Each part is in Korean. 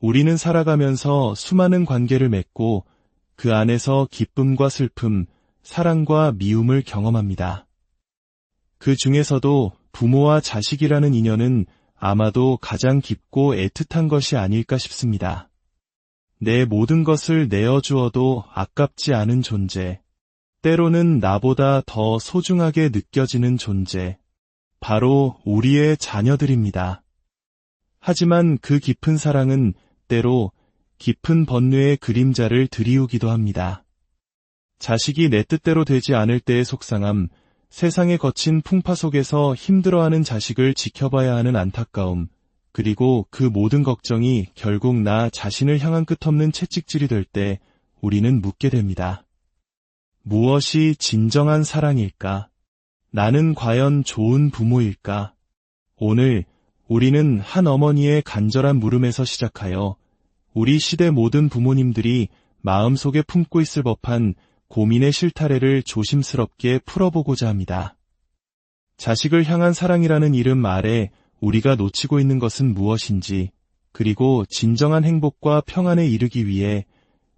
우리는 살아가면서 수많은 관계를 맺고 그 안에서 기쁨과 슬픔, 사랑과 미움을 경험합니다. 그 중에서도 부모와 자식이라는 인연은 아마도 가장 깊고 애틋한 것이 아닐까 싶습니다. 내 모든 것을 내어주어도 아깝지 않은 존재, 때로는 나보다 더 소중하게 느껴지는 존재, 바로 우리의 자녀들입니다. 하지만 그 깊은 사랑은 때로 깊은 번뇌의 그림자를 드리우기도 합니다. 자식이 내 뜻대로 되지 않을 때의 속상함, 세상의 거친 풍파 속에서 힘들어하는 자식을 지켜봐야 하는 안타까움, 그리고 그 모든 걱정이 결국 나 자신을 향한 끝없는 채찍질이 될 때 우리는 묻게 됩니다. 무엇이 진정한 사랑일까? 나는 과연 좋은 부모일까? 오늘 우리는 한 어머니의 간절한 물음에서 시작하여 우리 시대 모든 부모님들이 마음속에 품고 있을 법한 고민의 실타래를 조심스럽게 풀어보고자 합니다. 자식을 향한 사랑이라는 이름 아래 우리가 놓치고 있는 것은 무엇인지, 그리고 진정한 행복과 평안에 이르기 위해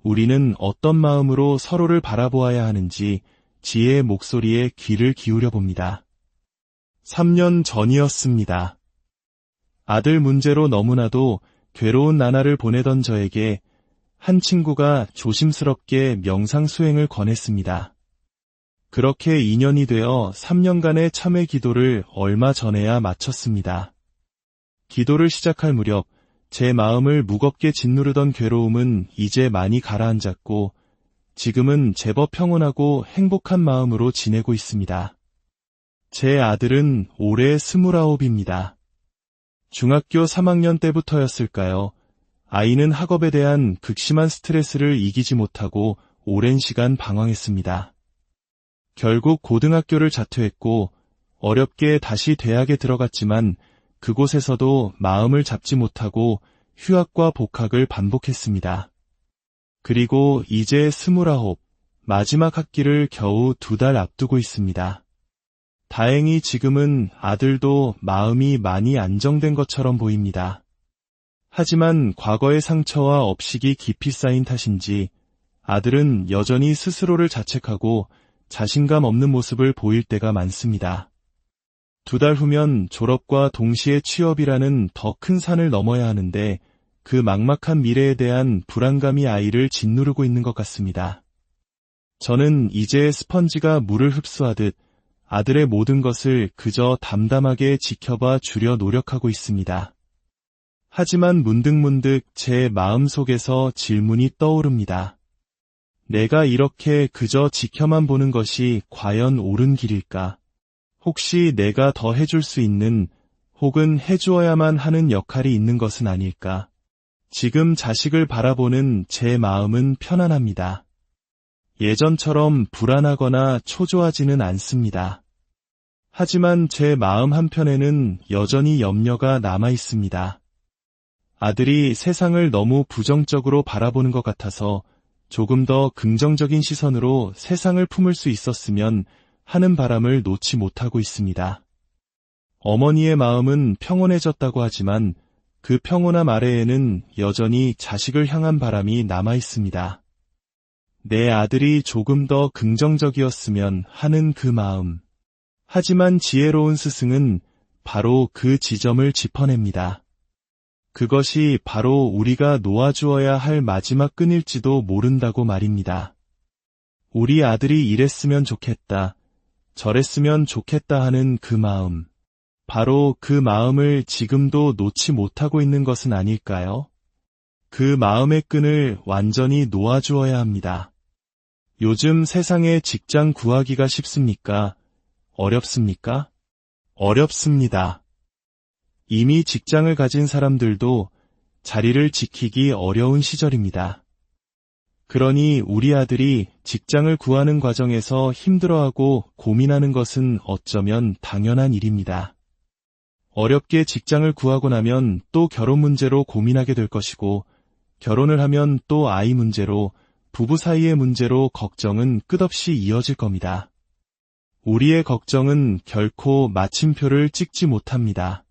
우리는 어떤 마음으로 서로를 바라보아야 하는지 지혜의 목소리에 귀를 기울여 봅니다. 3년 전이었습니다. 아들 문제로 너무나도 괴로운 나날을 보내던 저에게 한 친구가 조심스럽게 명상 수행을 권했습니다. 그렇게 2년이 되어 3년간의 참회 기도를 얼마 전에야 마쳤습니다. 기도를 시작할 무렵 제 마음을 무겁게 짓누르던 괴로움은 이제 많이 가라앉았고 지금은 제법 평온하고 행복한 마음으로 지내고 있습니다. 제 아들은 올해 29입니다. 중학교 3학년 때부터였을까요? 아이는 학업에 대한 극심한 스트레스를 이기지 못하고 오랜 시간 방황했습니다. 결국 고등학교를 자퇴했고 어렵게 다시 대학에 들어갔지만 그곳에서도 마음을 잡지 못하고 휴학과 복학을 반복했습니다. 그리고 이제 29, 마지막 학기를 겨우 2달 앞두고 있습니다. 다행히 지금은 아들도 마음이 많이 안정된 것처럼 보입니다. 하지만 과거의 상처와 업식이 깊이 쌓인 탓인지 아들은 여전히 스스로를 자책하고 자신감 없는 모습을 보일 때가 많습니다. 2달 후면 졸업과 동시에 취업이라는 더 큰 산을 넘어야 하는데 그 막막한 미래에 대한 불안감이 아이를 짓누르고 있는 것 같습니다. 저는 이제 스펀지가 물을 흡수하듯 아들의 모든 것을 그저 담담하게 지켜봐 주려 노력하고 있습니다. 하지만 문득문득 제 마음속에서 질문이 떠오릅니다. 내가 이렇게 그저 지켜만 보는 것이 과연 옳은 길일까? 혹시 내가 더 해줄 수 있는 혹은 해주어야만 하는 역할이 있는 것은 아닐까? 지금 자식을 바라보는 제 마음은 편안합니다. 예전처럼 불안하거나 초조하지는 않습니다. 하지만 제 마음 한편에는 여전히 염려가 남아 있습니다. 아들이 세상을 너무 부정적으로 바라보는 것 같아서 조금 더 긍정적인 시선으로 세상을 품을 수 있었으면 하는 바람을 놓지 못하고 있습니다. 어머니의 마음은 평온해졌다고 하지만 그 평온함 아래에는 여전히 자식을 향한 바람이 남아 있습니다. 내 아들이 조금 더 긍정적이었으면 하는 그 마음. 하지만 지혜로운 스승은 바로 그 지점을 짚어냅니다. 그것이 바로 우리가 놓아주어야 할 마지막 끈일지도 모른다고 말입니다. 우리 아들이 이랬으면 좋겠다, 저랬으면 좋겠다 하는 그 마음. 바로 그 마음을 지금도 놓지 못하고 있는 것은 아닐까요? 그 마음의 끈을 완전히 놓아주어야 합니다. 요즘 세상에 직장 구하기가 쉽습니까? 어렵습니까? 어렵습니다. 이미 직장을 가진 사람들도 자리를 지키기 어려운 시절입니다. 그러니 우리 아들이 직장을 구하는 과정에서 힘들어하고 고민하는 것은 어쩌면 당연한 일입니다. 어렵게 직장을 구하고 나면 또 결혼 문제로 고민하게 될 것이고, 결혼을 하면 또 아이 문제로, 부부 사이의 문제로 걱정은 끝없이 이어질 겁니다. 우리의 걱정은 결코 마침표를 찍지 못합니다.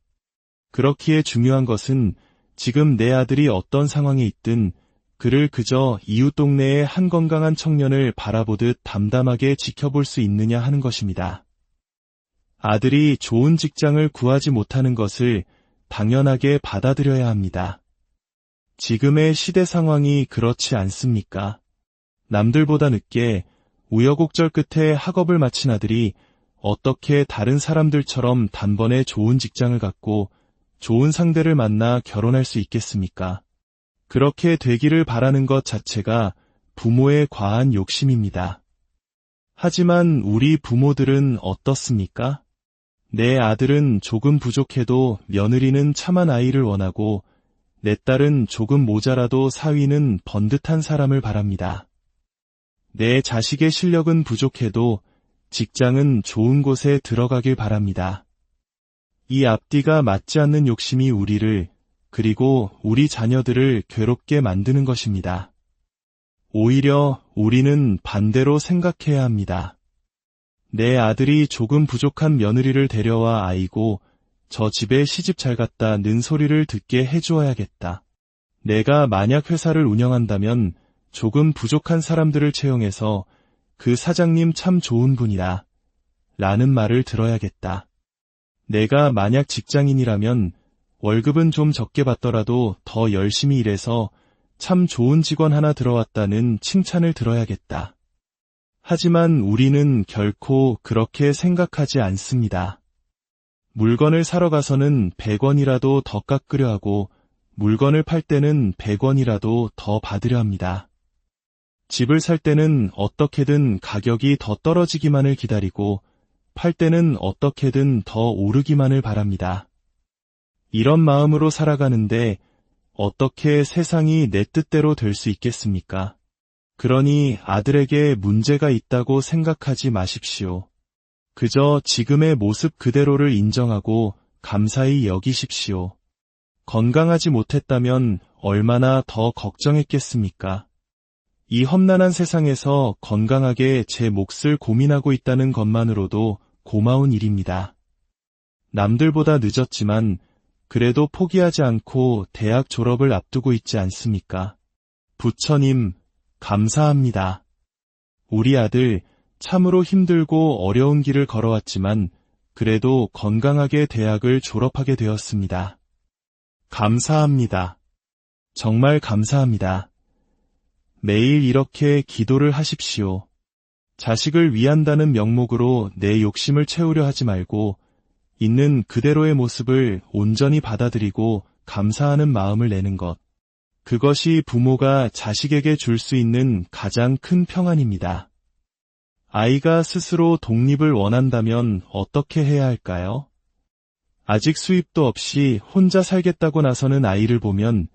그렇기에 중요한 것은 지금 내 아들이 어떤 상황에 있든 그를 그저 이웃 동네의 한 건강한 청년을 바라보듯 담담하게 지켜볼 수 있느냐 하는 것입니다. 아들이 좋은 직장을 구하지 못하는 것을 당연하게 받아들여야 합니다. 지금의 시대 상황이 그렇지 않습니까? 남들보다 늦게 우여곡절 끝에 학업을 마친 아들이 어떻게 다른 사람들처럼 단번에 좋은 직장을 갖고 좋은 상대를 만나 결혼할 수 있겠습니까? 그렇게 되기를 바라는 것 자체가 부모의 과한 욕심입니다. 하지만 우리 부모들은 어떻습니까? 내 아들은 조금 부족해도 며느리는 참한 아이를 원하고 내 딸은 조금 모자라도 사위는 번듯한 사람을 바랍니다. 내 자식의 실력은 부족해도 직장은 좋은 곳에 들어가길 바랍니다. 이 앞뒤가 맞지 않는 욕심이 우리를 그리고 우리 자녀들을 괴롭게 만드는 것입니다. 오히려 우리는 반대로 생각해야 합니다. 내 아들이 조금 부족한 며느리를 데려와 아이고 저 집에 시집 잘 갔다는 소리를 듣게 해주어야겠다. 내가 만약 회사를 운영한다면 조금 부족한 사람들을 채용해서 그 사장님 참 좋은 분이다 라는 말을 들어야겠다. 내가 만약 직장인이라면 월급은 좀 적게 받더라도 더 열심히 일해서 참 좋은 직원 하나 들어왔다는 칭찬을 들어야겠다. 하지만 우리는 결코 그렇게 생각하지 않습니다. 물건을 사러 가서는 100원이라도 더 깎으려 하고 물건을 팔 때는 100원이라도 더 받으려 합니다. 집을 살 때는 어떻게든 가격이 더 떨어지기만을 기다리고 팔 때는 어떻게든 더 오르기만을 바랍니다. 이런 마음으로 살아가는데 어떻게 세상이 내 뜻대로 될 수 있겠습니까? 그러니 아들에게 문제가 있다고 생각하지 마십시오. 그저 지금의 모습 그대로를 인정하고 감사히 여기십시오. 건강하지 못했다면 얼마나 더 걱정했겠습니까? 이 험난한 세상에서 건강하게 제 몫을 고민하고 있다는 것만으로도 고마운 일입니다. 남들보다 늦었지만 그래도 포기하지 않고 대학 졸업을 앞두고 있지 않습니까? 부처님, 감사합니다. 우리 아들 참으로 힘들고 어려운 길을 걸어왔지만 그래도 건강하게 대학을 졸업하게 되었습니다. 감사합니다. 정말 감사합니다. 매일 이렇게 기도를 하십시오. 자식을 위한다는 명목으로 내 욕심을 채우려 하지 말고 있는 그대로의 모습을 온전히 받아들이고 감사하는 마음을 내는 것. 그것이 부모가 자식에게 줄 수 있는 가장 큰 평안입니다. 아이가 스스로 독립을 원한다면 어떻게 해야 할까요? 아직 수입도 없이 혼자 살겠다고 나서는 아이를 보면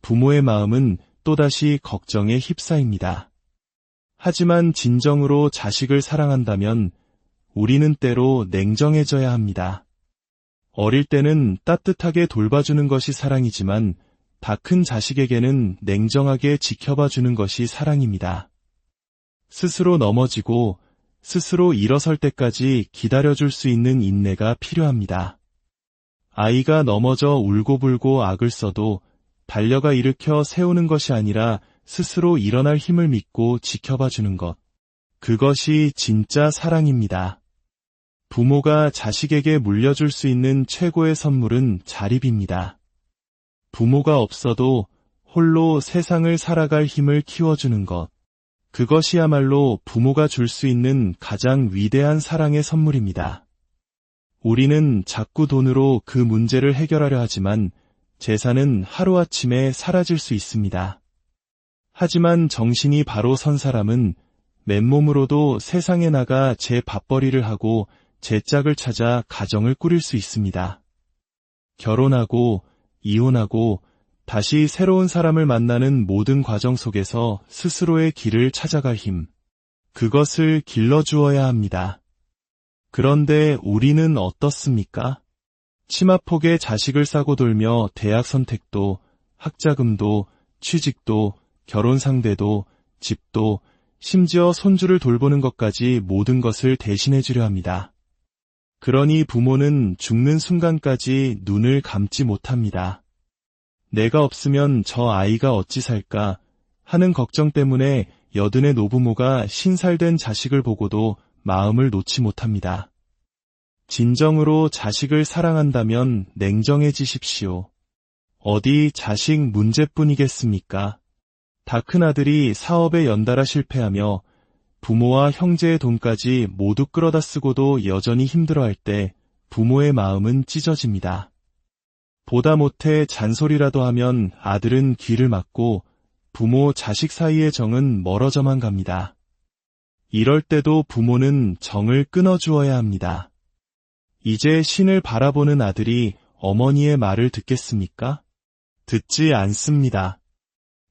부모의 마음은 또다시 걱정에 휩싸입니다. 하지만 진정으로 자식을 사랑한다면 우리는 때로 냉정해져야 합니다. 어릴 때는 따뜻하게 돌봐주는 것이 사랑이지만 다 큰 자식에게는 냉정하게 지켜봐주는 것이 사랑입니다. 스스로 넘어지고 스스로 일어설 때까지 기다려줄 수 있는 인내가 필요합니다. 아이가 넘어져 울고불고 악을 써도 달려가 일으켜 세우는 것이 아니라 스스로 일어날 힘을 믿고 지켜봐주는 것. 그것이 진짜 사랑입니다. 부모가 자식에게 물려줄 수 있는 최고의 선물은 자립입니다. 부모가 없어도 홀로 세상을 살아갈 힘을 키워주는 것. 그것이야말로 부모가 줄 수 있는 가장 위대한 사랑의 선물입니다. 우리는 자꾸 돈으로 그 문제를 해결하려 하지만 재산은 하루아침에 사라질 수 있습니다. 하지만 정신이 바로 선 사람은 맨몸으로도 세상에 나가 제 밥벌이를 하고 제 짝을 찾아 가정을 꾸릴 수 있습니다. 결혼하고 이혼하고 다시 새로운 사람을 만나는 모든 과정 속에서 스스로의 길을 찾아갈 힘, 그것을 길러주어야 합니다. 그런데 우리는 어떻습니까? 치마폭에 자식을 싸고 돌며 대학 선택도, 학자금도, 취직도, 결혼 상대도, 집도, 심지어 손주를 돌보는 것까지 모든 것을 대신해 주려 합니다. 그러니 부모는 죽는 순간까지 눈을 감지 못합니다. 내가 없으면 저 아이가 어찌 살까 하는 걱정 때문에 여든의 노부모가 신살된 자식을 보고도 마음을 놓지 못합니다. 진정으로 자식을 사랑한다면 냉정해지십시오. 어디 자식 문제뿐이겠습니까? 다 큰 아들이 사업에 연달아 실패하며 부모와 형제의 돈까지 모두 끌어다 쓰고도 여전히 힘들어할 때 부모의 마음은 찢어집니다. 보다 못해 잔소리라도 하면 아들은 귀를 막고 부모 자식 사이의 정은 멀어져만 갑니다. 이럴 때도 부모는 정을 끊어주어야 합니다. 이제 신을 바라보는 아들이 어머니의 말을 듣겠습니까? 듣지 않습니다.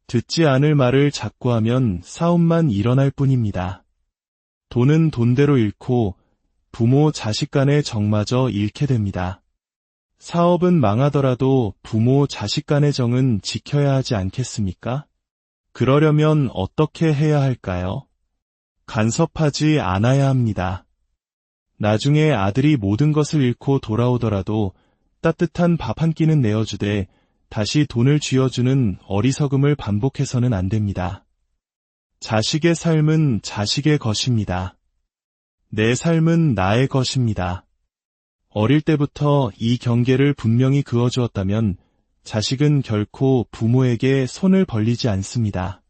듣지 않을 말을 자꾸 하면 싸움만 일어날 뿐입니다. 돈은 돈대로 잃고 부모 자식 간의 정마저 잃게 됩니다. 사업은 망하더라도 부모 자식 간의 정은 지켜야 하지 않겠습니까? 그러려면 어떻게 해야 할까요? 간섭하지 않아야 합니다. 나중에 아들이 모든 것을 잃고 돌아오더라도 따뜻한 밥 한 끼는 내어주되 다시 돈을 쥐어주는 어리석음을 반복해서는 안 됩니다. 자식의 삶은 자식의 것입니다. 내 삶은 나의 것입니다. 어릴 때부터 이 경계를 분명히 그어주었다면 자식은 결코 부모에게 손을 벌리지 않습니다.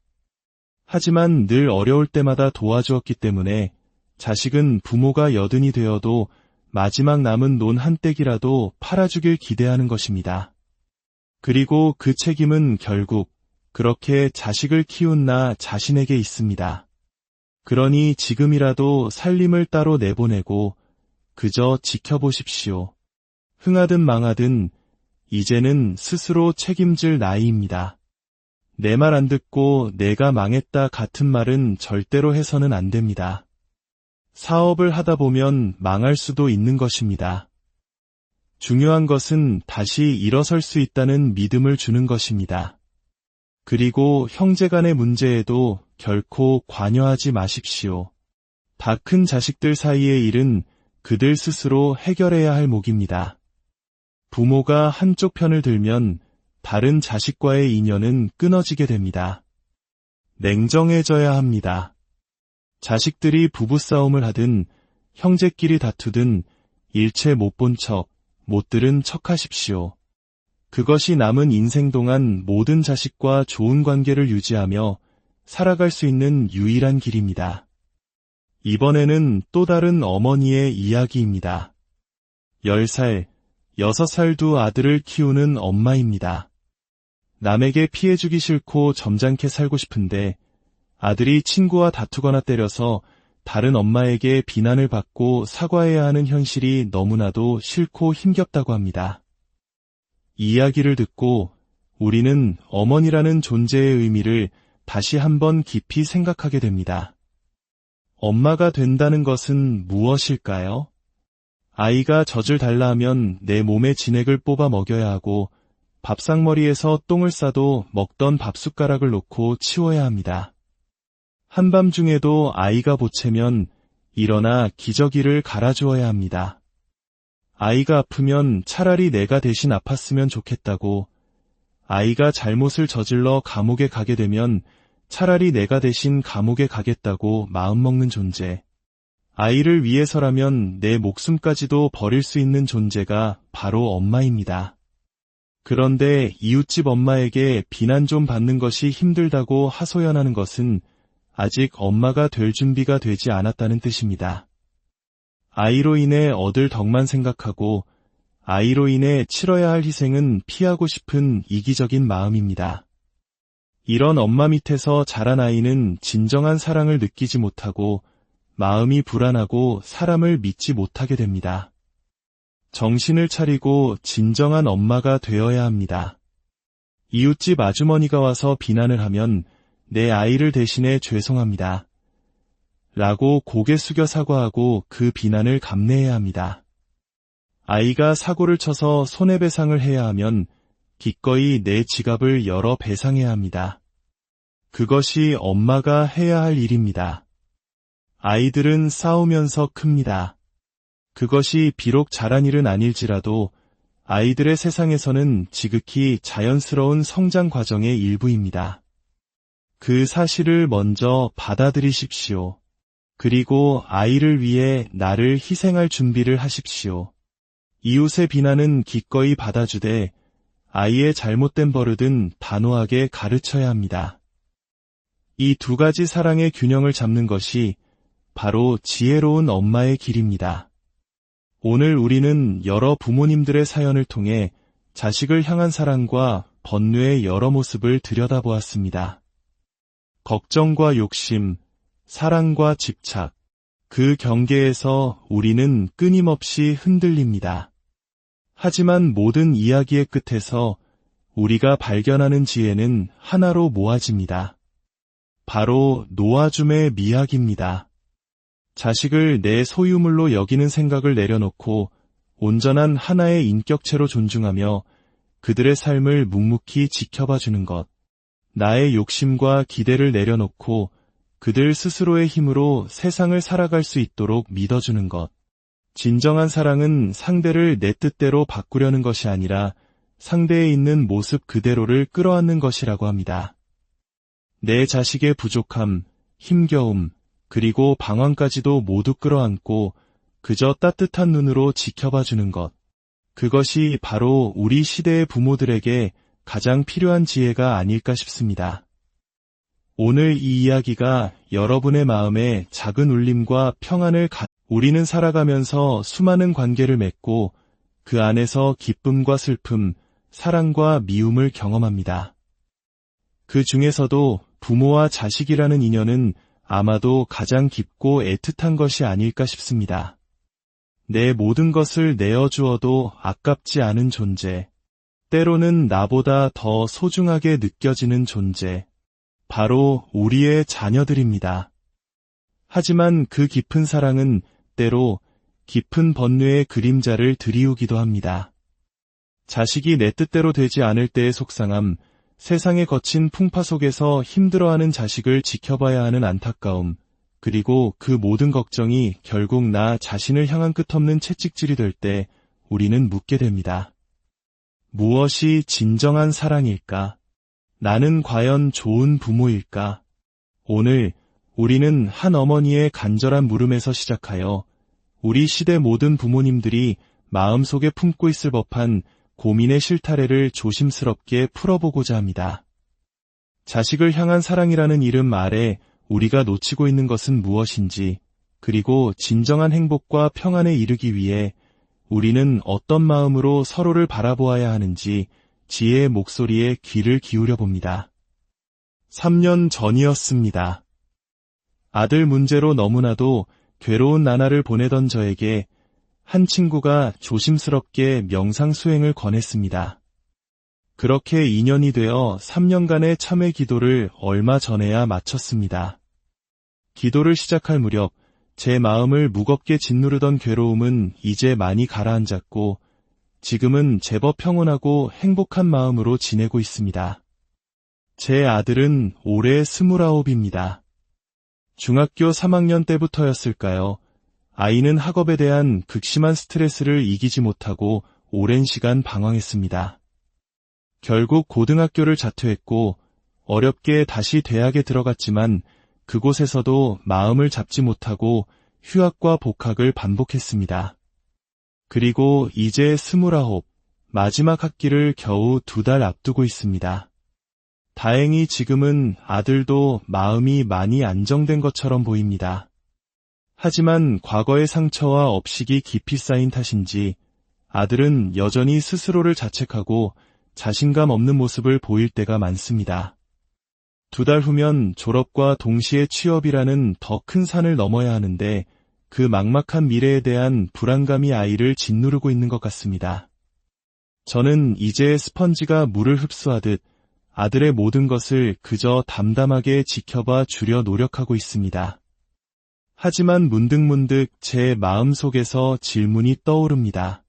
하지만 늘 어려울 때마다 도와주었기 때문에 자식은 부모가 여든이 되어도 마지막 남은 논 한 떼기라도 팔아주길 기대하는 것입니다. 그리고 그 책임은 결국 그렇게 자식을 키운 나 자신에게 있습니다. 그러니 지금이라도 살림을 따로 내보내고 그저 지켜보십시오. 흥하든 망하든 이제는 스스로 책임질 나이입니다. 내 말 안 듣고 내가 망했다 같은 말은 절대로 해서는 안 됩니다. 사업을 하다 보면 망할 수도 있는 것입니다. 중요한 것은 다시 일어설 수 있다는 믿음을 주는 것입니다. 그리고 형제간의 문제에도 결코 관여하지 마십시오. 다 큰 자식들 사이의 일은 그들 스스로 해결해야 할 몫입니다. 부모가 한쪽 편을 들면 다른 자식과의 인연은 끊어지게 됩니다. 냉정해져야 합니다. 자식들이 부부싸움을 하든 형제끼리 다투든 일체 못 본 척, 못 들은 척하십시오. 그것이 남은 인생 동안 모든 자식과 좋은 관계를 유지하며 살아갈 수 있는 유일한 길입니다. 이번에는 또 다른 어머니의 이야기입니다. 10살, 6살 두 아들을 키우는 엄마입니다. 남에게 피해주기 싫고 점잖게 살고 싶은데 아들이 친구와 다투거나 때려서 다른 엄마에게 비난을 받고 사과해야 하는 현실이 너무나도 싫고 힘겹다고 합니다. 이 이야기를 듣고 우리는 어머니라는 존재의 의미를 다시 한번 깊이 생각하게 됩니다. 엄마가 된다는 것은 무엇일까요? 아이가 젖을 달라 하면 내 몸의 진액을 뽑아 먹여야 하고 밥상머리에서 똥을 싸도 먹던 밥숟가락을 놓고 치워야 합니다. 한밤중에도 아이가 보채면 일어나 기저귀를 갈아주어야 합니다. 아이가 아프면 차라리 내가 대신 아팠으면 좋겠다고, 아이가 잘못을 저질러 감옥에 가게 되면 차라리 내가 대신 감옥에 가겠다고 마음먹는 존재. 아이를 위해서라면 내 목숨까지도 버릴 수 있는 존재가 바로 엄마입니다. 그런데 이웃집 엄마에게 비난 좀 받는 것이 힘들다고 하소연하는 것은 아직 엄마가 될 준비가 되지 않았다는 뜻입니다. 아이로 인해 얻을 덕만 생각하고 아이로 인해 치러야 할 희생은 피하고 싶은 이기적인 마음입니다. 이런 엄마 밑에서 자란 아이는 진정한 사랑을 느끼지 못하고 마음이 불안하고 사람을 믿지 못하게 됩니다. 정신을 차리고 진정한 엄마가 되어야 합니다. 이웃집 아주머니가 와서 비난을 하면 내 아이를 대신해 죄송합니다. 라고 고개 숙여 사과하고 그 비난을 감내해야 합니다. 아이가 사고를 쳐서 손해배상을 해야 하면 기꺼이 내 지갑을 열어 배상해야 합니다. 그것이 엄마가 해야 할 일입니다. 아이들은 싸우면서 큽니다. 그것이 비록 잘한 일은 아닐지라도 아이들의 세상에서는 지극히 자연스러운 성장 과정의 일부입니다. 그 사실을 먼저 받아들이십시오. 그리고 아이를 위해 나를 희생할 준비를 하십시오. 이웃의 비난은 기꺼이 받아주되 아이의 잘못된 버릇은 단호하게 가르쳐야 합니다. 이 두 가지 사랑의 균형을 잡는 것이 바로 지혜로운 엄마의 길입니다. 오늘 우리는 여러 부모님들의 사연을 통해 자식을 향한 사랑과 번뇌의 여러 모습을 들여다보았습니다. 걱정과 욕심, 사랑과 집착, 그 경계에서 우리는 끊임없이 흔들립니다. 하지만 모든 이야기의 끝에서 우리가 발견하는 지혜는 하나로 모아집니다. 바로 놓아줌의 미학입니다. 자식을 내 소유물로 여기는 생각을 내려놓고 온전한 하나의 인격체로 존중하며 그들의 삶을 묵묵히 지켜봐주는 것. 나의 욕심과 기대를 내려놓고 그들 스스로의 힘으로 세상을 살아갈 수 있도록 믿어주는 것. 진정한 사랑은 상대를 내 뜻대로 바꾸려는 것이 아니라 상대에 있는 모습 그대로를 끌어안는 것이라고 합니다. 내 자식의 부족함, 힘겨움, 그리고 방황까지도 모두 끌어안고 그저 따뜻한 눈으로 지켜봐주는 것. 그것이 바로 우리 시대의 부모들에게 가장 필요한 지혜가 아닐까 싶습니다. 오늘 이 이야기가 여러분의 마음에 작은 울림과 평안을 우리는 살아가면서 수많은 관계를 맺고 그 안에서 기쁨과 슬픔, 사랑과 미움을 경험합니다. 그 중에서도 부모와 자식이라는 인연은 아마도 가장 깊고 애틋한 것이 아닐까 싶습니다. 내 모든 것을 내어주어도 아깝지 않은 존재, 때로는 나보다 더 소중하게 느껴지는 존재, 바로 우리의 자녀들입니다. 하지만 그 깊은 사랑은 때로 깊은 번뇌의 그림자를 드리우기도 합니다. 자식이 내 뜻대로 되지 않을 때의 속상함, 세상의 거친 풍파 속에서 힘들어하는 자식을 지켜봐야 하는 안타까움, 그리고 그 모든 걱정이 결국 나 자신을 향한 끝없는 채찍질이 될 때 우리는 묻게 됩니다. 무엇이 진정한 사랑일까? 나는 과연 좋은 부모일까? 오늘 우리는 한 어머니의 간절한 물음에서 시작하여 우리 시대 모든 부모님들이 마음속에 품고 있을 법한 고민의 실타래를 조심스럽게 풀어보고자 합니다. 자식을 향한 사랑이라는 이름 아래 우리가 놓치고 있는 것은 무엇인지, 그리고 진정한 행복과 평안에 이르기 위해 우리는 어떤 마음으로 서로를 바라보아야 하는지 지혜의 목소리에 귀를 기울여 봅니다. 3년 전이었습니다. 아들 문제로 너무나도 괴로운 나날을 보내던 저에게 한 친구가 조심스럽게 명상 수행을 권했습니다. 그렇게 2년이 되어 3년간의 참회 기도를 얼마 전에야 마쳤습니다. 기도를 시작할 무렵 제 마음을 무겁게 짓누르던 괴로움은 이제 많이 가라앉았고 지금은 제법 평온하고 행복한 마음으로 지내고 있습니다. 제 아들은 올해 29입니다. 중학교 3학년 때부터였을까요? 아이는 학업에 대한 극심한 스트레스를 이기지 못하고 오랜 시간 방황했습니다. 결국 고등학교를 자퇴했고 어렵게 다시 대학에 들어갔지만 그곳에서도 마음을 잡지 못하고 휴학과 복학을 반복했습니다. 그리고 이제 29, 마지막 학기를 겨우 2달 앞두고 있습니다. 다행히 지금은 아들도 마음이 많이 안정된 것처럼 보입니다. 하지만 과거의 상처와 업식이 깊이 쌓인 탓인지 아들은 여전히 스스로를 자책하고 자신감 없는 모습을 보일 때가 많습니다. 2달 후면 졸업과 동시에 취업이라는 더 큰 산을 넘어야 하는데 그 막막한 미래에 대한 불안감이 아이를 짓누르고 있는 것 같습니다. 저는 이제 스펀지가 물을 흡수하듯 아들의 모든 것을 그저 담담하게 지켜봐 주려 노력하고 있습니다. 하지만 문득문득 제 마음속에서 질문이 떠오릅니다.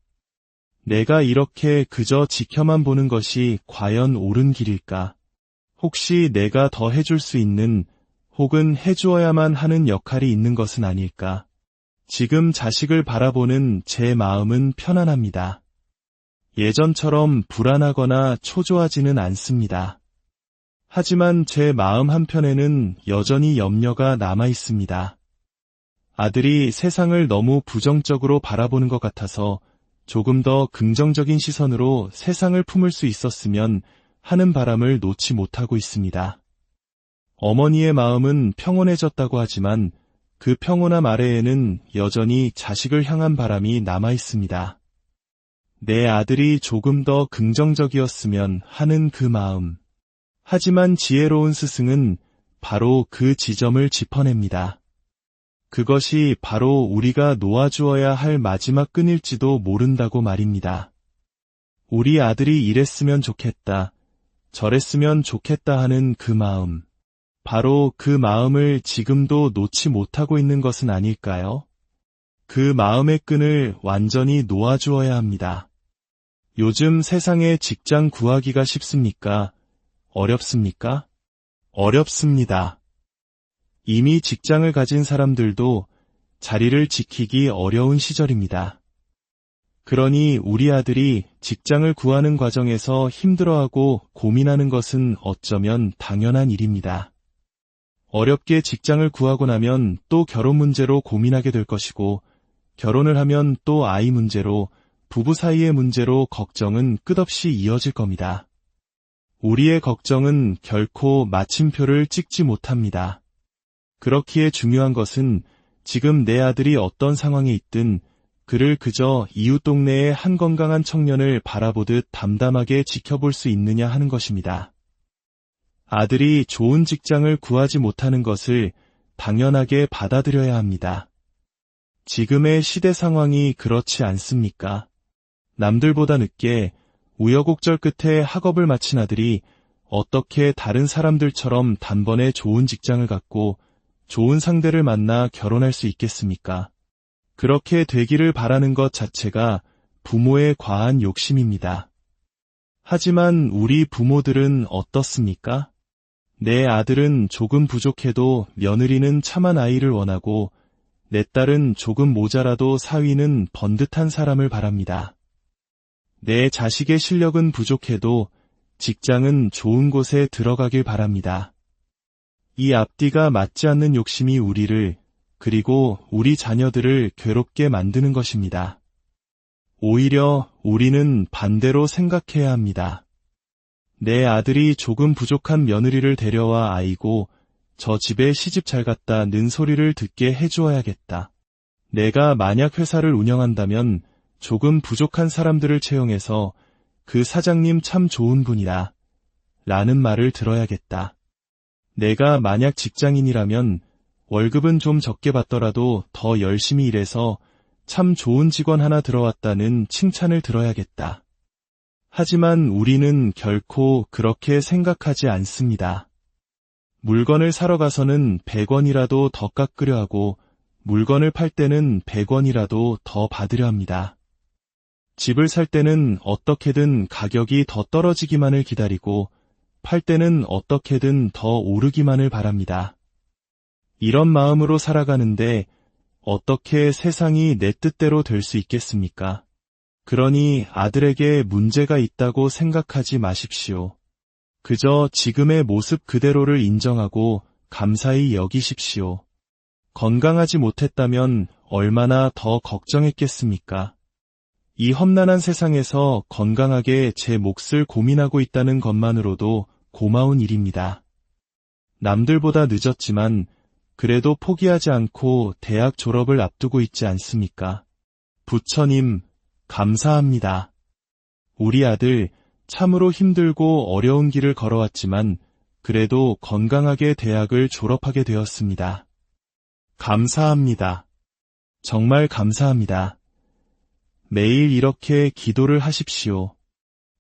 내가 이렇게 그저 지켜만 보는 것이 과연 옳은 길일까? 혹시 내가 더 해줄 수 있는 혹은 해주어야만 하는 역할이 있는 것은 아닐까? 지금 자식을 바라보는 제 마음은 편안합니다. 예전처럼 불안하거나 초조하지는 않습니다. 하지만 제 마음 한편에는 여전히 염려가 남아 있습니다. 아들이 세상을 너무 부정적으로 바라보는 것 같아서 조금 더 긍정적인 시선으로 세상을 품을 수 있었으면 하는 바람을 놓지 못하고 있습니다. 어머니의 마음은 평온해졌다고 하지만 그 평온함 아래에는 여전히 자식을 향한 바람이 남아 있습니다. 내 아들이 조금 더 긍정적이었으면 하는 그 마음. 하지만 지혜로운 스승은 바로 그 지점을 짚어냅니다. 그것이 바로 우리가 놓아주어야 할 마지막 끈일지도 모른다고 말입니다. 우리 아들이 이랬으면 좋겠다, 저랬으면 좋겠다 하는 그 마음. 바로 그 마음을 지금도 놓지 못하고 있는 것은 아닐까요? 그 마음의 끈을 완전히 놓아주어야 합니다. 요즘 세상에 직장 구하기가 쉽습니까? 어렵습니까? 어렵습니다. 이미 직장을 가진 사람들도 자리를 지키기 어려운 시절입니다. 그러니 우리 아들이 직장을 구하는 과정에서 힘들어하고 고민하는 것은 어쩌면 당연한 일입니다. 어렵게 직장을 구하고 나면 또 결혼 문제로 고민하게 될 것이고, 결혼을 하면 또 아이 문제로, 부부 사이의 문제로 걱정은 끝없이 이어질 겁니다. 우리의 걱정은 결코 마침표를 찍지 못합니다. 그렇기에 중요한 것은 지금 내 아들이 어떤 상황에 있든 그를 그저 이웃 동네의 한 건강한 청년을 바라보듯 담담하게 지켜볼 수 있느냐 하는 것입니다. 아들이 좋은 직장을 구하지 못하는 것을 당연하게 받아들여야 합니다. 지금의 시대 상황이 그렇지 않습니까? 남들보다 늦게 우여곡절 끝에 학업을 마친 아들이 어떻게 다른 사람들처럼 단번에 좋은 직장을 갖고 좋은 상대를 만나 결혼할 수 있겠습니까? 그렇게 되기를 바라는 것 자체가 부모의 과한 욕심입니다. 하지만 우리 부모들은 어떻습니까? 내 아들은 조금 부족해도 며느리는 참한 아이를 원하고 내 딸은 조금 모자라도 사위는 번듯한 사람을 바랍니다. 내 자식의 실력은 부족해도 직장은 좋은 곳에 들어가길 바랍니다. 이 앞뒤가 맞지 않는 욕심이 우리를, 그리고 우리 자녀들을 괴롭게 만드는 것입니다. 오히려 우리는 반대로 생각해야 합니다. 내 아들이 조금 부족한 며느리를 데려와 아이고 저 집에 시집 잘 갔다는 소리를 듣게 해주어야겠다. 내가 만약 회사를 운영한다면 조금 부족한 사람들을 채용해서 그 사장님 참 좋은 분이다 라는 말을 들어야겠다. 내가 만약 직장인이라면 월급은 좀 적게 받더라도 더 열심히 일해서 참 좋은 직원 하나 들어왔다는 칭찬을 들어야겠다. 하지만 우리는 결코 그렇게 생각하지 않습니다. 물건을 사러 가서는 100원이라도 더 깎으려 하고 물건을 팔 때는 100원이라도 더 받으려 합니다. 집을 살 때는 어떻게든 가격이 더 떨어지기만을 기다리고 팔 때는 어떻게든 더 오르기만을 바랍니다. 이런 마음으로 살아가는데 어떻게 세상이 내 뜻대로 될 수 있겠습니까? 그러니 아들에게 문제가 있다고 생각하지 마십시오. 그저 지금의 모습 그대로를 인정하고 감사히 여기십시오. 건강하지 못했다면 얼마나 더 걱정했겠습니까? 이 험난한 세상에서 건강하게 제 몫을 고민하고 있다는 것만으로도 고마운 일입니다. 남들보다 늦었지만 그래도 포기하지 않고 대학 졸업을 앞두고 있지 않습니까? 부처님, 감사합니다. 우리 아들 참으로 힘들고 어려운 길을 걸어왔지만 그래도 건강하게 대학을 졸업하게 되었습니다. 감사합니다. 정말 감사합니다. 매일 이렇게 기도를 하십시오.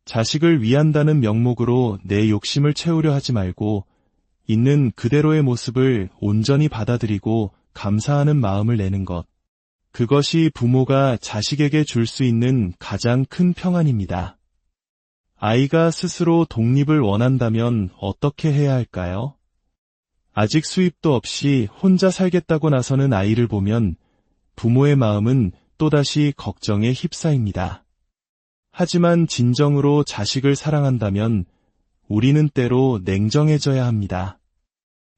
자식을 위한다는 명목으로 내 욕심을 채우려 하지 말고 있는 그대로의 모습을 온전히 받아들이고 감사하는 마음을 내는 것. 그것이 부모가 자식에게 줄 수 있는 가장 큰 평안입니다. 아이가 스스로 독립을 원한다면 어떻게 해야 할까요? 아직 수입도 없이 혼자 살겠다고 나서는 아이를 보면 부모의 마음은 또다시 걱정에 휩싸입니다. 하지만 진정으로 자식을 사랑한다면 우리는 때로 냉정해져야 합니다.